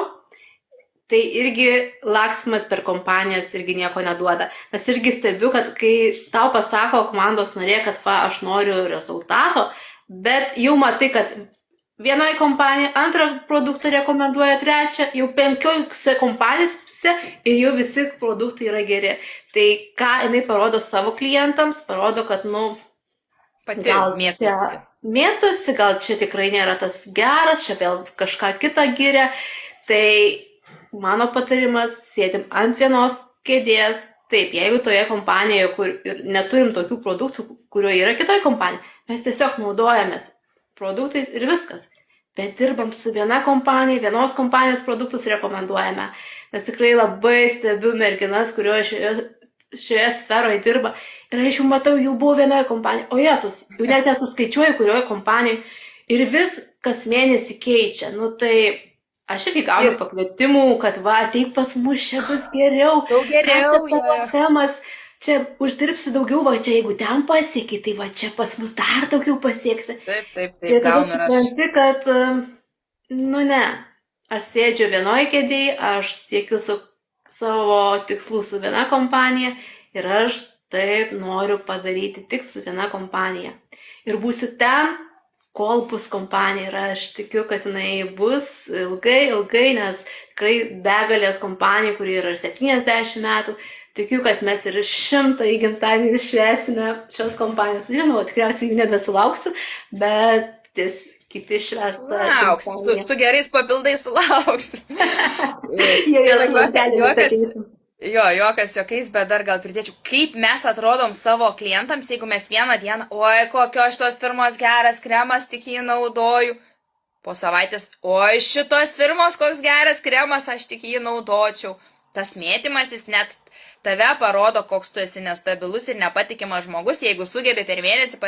tai irgi laksimas per kompanijas irgi nieko neduoda. Nes irgi stebiu, kad kai tau pasako komandos narė, kad aš noriu rezultato, bet jau matai, kad vienai kompanija antrą produktą rekomenduoja, trečią, jau 5 kompanijose ir jau visi produktai yra geri. Tai ką jinai parodo savo klientams, parodo, kad, pati gal mėtosi. Mėtosi, gal čia tikrai nėra tas geras, čia vėl kažką kitą giria. Tai mano patarimas, sėdim ant vienos kėdės. Taip, jeigu toje kompanijoje, kur neturim tokių produktų, kurio yra kitoje kompanijoje, mes tiesiog naudojamės produktais ir viskas. Bet dirbam su viena kompanija, vienos kompanijos produktus rekomenduojame. Nes tikrai labai stebiu merginas, kurio šioje sferoje dirba. Ir aš jau matau, jau buvo vienoje kompanijoje. O jėtus, jau net nesuskaičiuoju, kurioje kompanijoje. Ir vis kas mėnesį keičia. Tai aš irgi gaunu pakvietimų, kad ateik pas mus, čia bus geriau. Daug geriau, jo. Čia uždirbsi daugiau, čia jeigu ten pasieki, tai čia pas mus dar daugiau pasieksi. Taip, ir gaunu ir aš. Supranti, kad, ne, aš sėdžiu vienoje kėdėje, aš siekiu savo tikslų su viena kompanija ir aš taip noriu padaryti tik su viena kompanija. Ir būsiu ten, kol bus kompanija ir aš tikiu, kad jinai bus ilgai, nes tikrai begalės kompanijų, kurie yra 70 metų, tikiu, kad mes ir 100 gimtadienį švęsime šios kompanijos. Žinau, tikriausiai jų nebesulauksiu, bet kiti švęs. Su gerais papildais sulauksiu. Juokas juokais, bet dar gal pridėčiau, kaip mes atrodom savo klientams, jeigu mes vieną dieną, oi, kokios šitos firmos geras kremas, tik jį naudoju. Po savaitės, oi, šitos firmos koks geras kremas, aš tik jį naudočiau. Tas mėtymasis net tave parodo, koks tu esi nestabilus ir nepatikimas žmogus, jeigu sugebi per mėnesį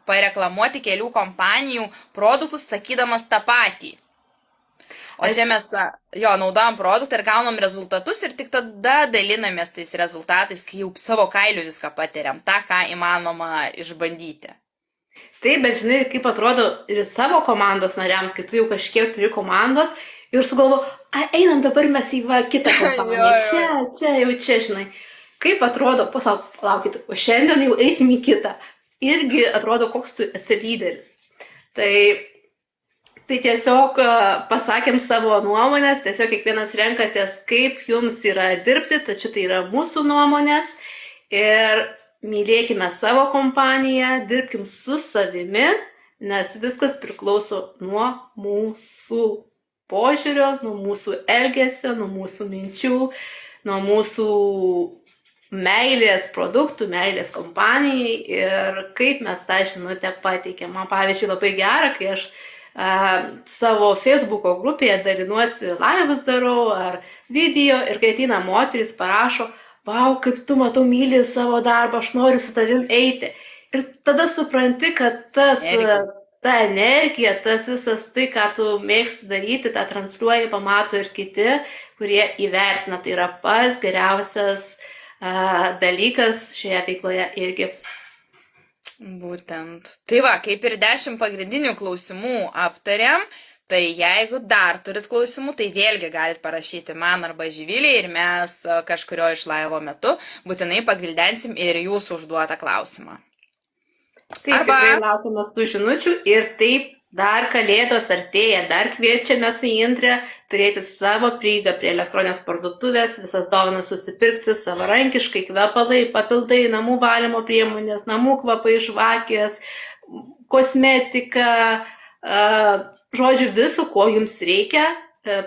pareklamuoti kelių kompanijų produktus, sakydamas tą patį. O čia mes naudojam produktą ir gaunam rezultatus ir tik tada dalinamės tais rezultatais, kai jau savo kailiu viską patiriam, tą, ką įmanoma išbandyti. Taip, bet žinai, kaip atrodo ir savo komandos nariams, kai tu jau kažkiek turi komandos ir sugalvo, einam dabar mes į kitą kompaniją, čia, žinai. Kaip atrodo, palaukit, o šiandien jau eisim į kitą. Irgi atrodo, koks tu esi lyderis. Tai tiesiog pasakėm savo nuomonės, tiesiog kiekvienas renkatės, kaip jums yra dirbti, tačiau tai yra mūsų nuomonės ir mylėkime savo kompaniją, dirbkim su savimi, nes viskas priklauso nuo mūsų požiūrio, nuo mūsų elgesio, nuo mūsų minčių, nuo mūsų meilės produktų, meilės kompanijai ir kaip mes tą žinutę pateikėm. Man pavyzdžiui labai gera, kai aš savo Facebooko grupėje dalinuosi laivus darau ar video ir kai ateina moteris parašo, vau, kaip tu matau myli savo darbą, aš noriu su tavim eiti. Ir tada supranti, kad ta energija, tas visas tai, ką tu mėgsti daryti, tą transliuoji, pamato ir kiti, kurie įvertina. Tai yra pats geriausias dalykas šioje veikloje irgi. Būtent. Tai va, kaip ir 10 pagrindinių klausimų aptarėm, tai jeigu dar turit klausimų, tai vėlgi galit parašyti man arba Živilei ir mes kažkurio iš laivo metu būtinai pagvildensim ir jūsų užduotą klausimą. Taip, tikrai laukiame tų žinučių ir taip dar kalėdos artėja, dar kviečiame su Indre turėti savo prieigą prie elektroninės parduotuvės, visas dovanas susipirkti savarankiškai, kvepalai, papildai, namų valymo priemonės, namų kvapai, žvakės, kosmetika, žodžiu viso, ko jums reikia,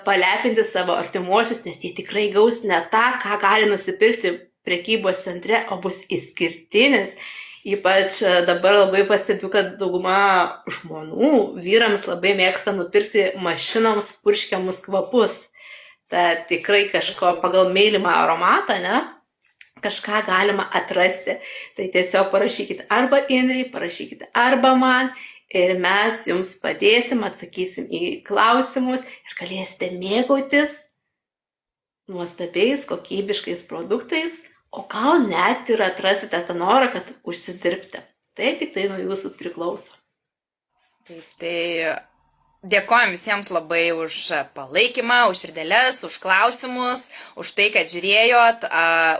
palepinti savo artimuosius, nes jie tikrai gaus ne tą, ką gali nusipirkti prekybos centre, o bus išskirtinis. Ypač dabar labai pastebiu, kad dauguma žmonių, vyrams labai mėgsta nupirkti mašinoms purškiamus kvapus. Tai tikrai kažko pagal mylimą aromatą, ne? Kažką galima atrasti. Tai tiesiog parašykite arba Indrei, parašykite arba man ir mes jums padėsim, atsakysim į klausimus ir galėsite mėgautis nuostabiais, kokybiškais produktais. O gal net ir atrasite tą norą, kad užsidirbti. Tai tik tai nuo jūsų priklauso. Taip, tai dėkojom visiems labai už palaikymą, už širdeles, už klausimus, už tai, kad žiūrėjot,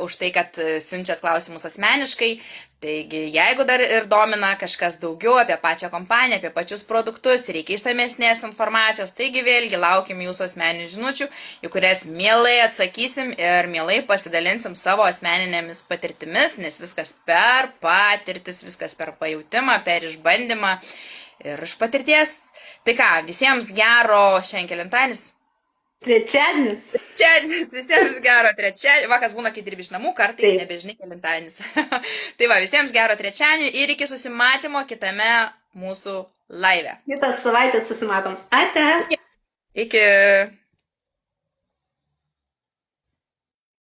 už tai, kad siunčiat klausimus asmeniškai. Taigi, jeigu dar ir domina kažkas daugiau apie pačią kompaniją, apie pačius produktus, reikia išsamesnės informacijos, taigi vėlgi laukim jūsų asmeninių žinučių, į kurias mielai atsakysim ir mielai pasidalinsim savo asmeninėmis patirtimis, nes viskas per patirtis, viskas per pajautimą, per išbandymą ir iš patirties. Tai ką, visiems gero šiandien kelintadienis? Trečiadienis. Visiems gero trečiadienį. Vakas būna, kai dirbi iš namų, kartais nebežinai kelintadienis. Tai va, visiems gero trečiadienį ir iki susimatymo kitame mūsų laive. Kitą savaitę susimatom. Ate. Iki.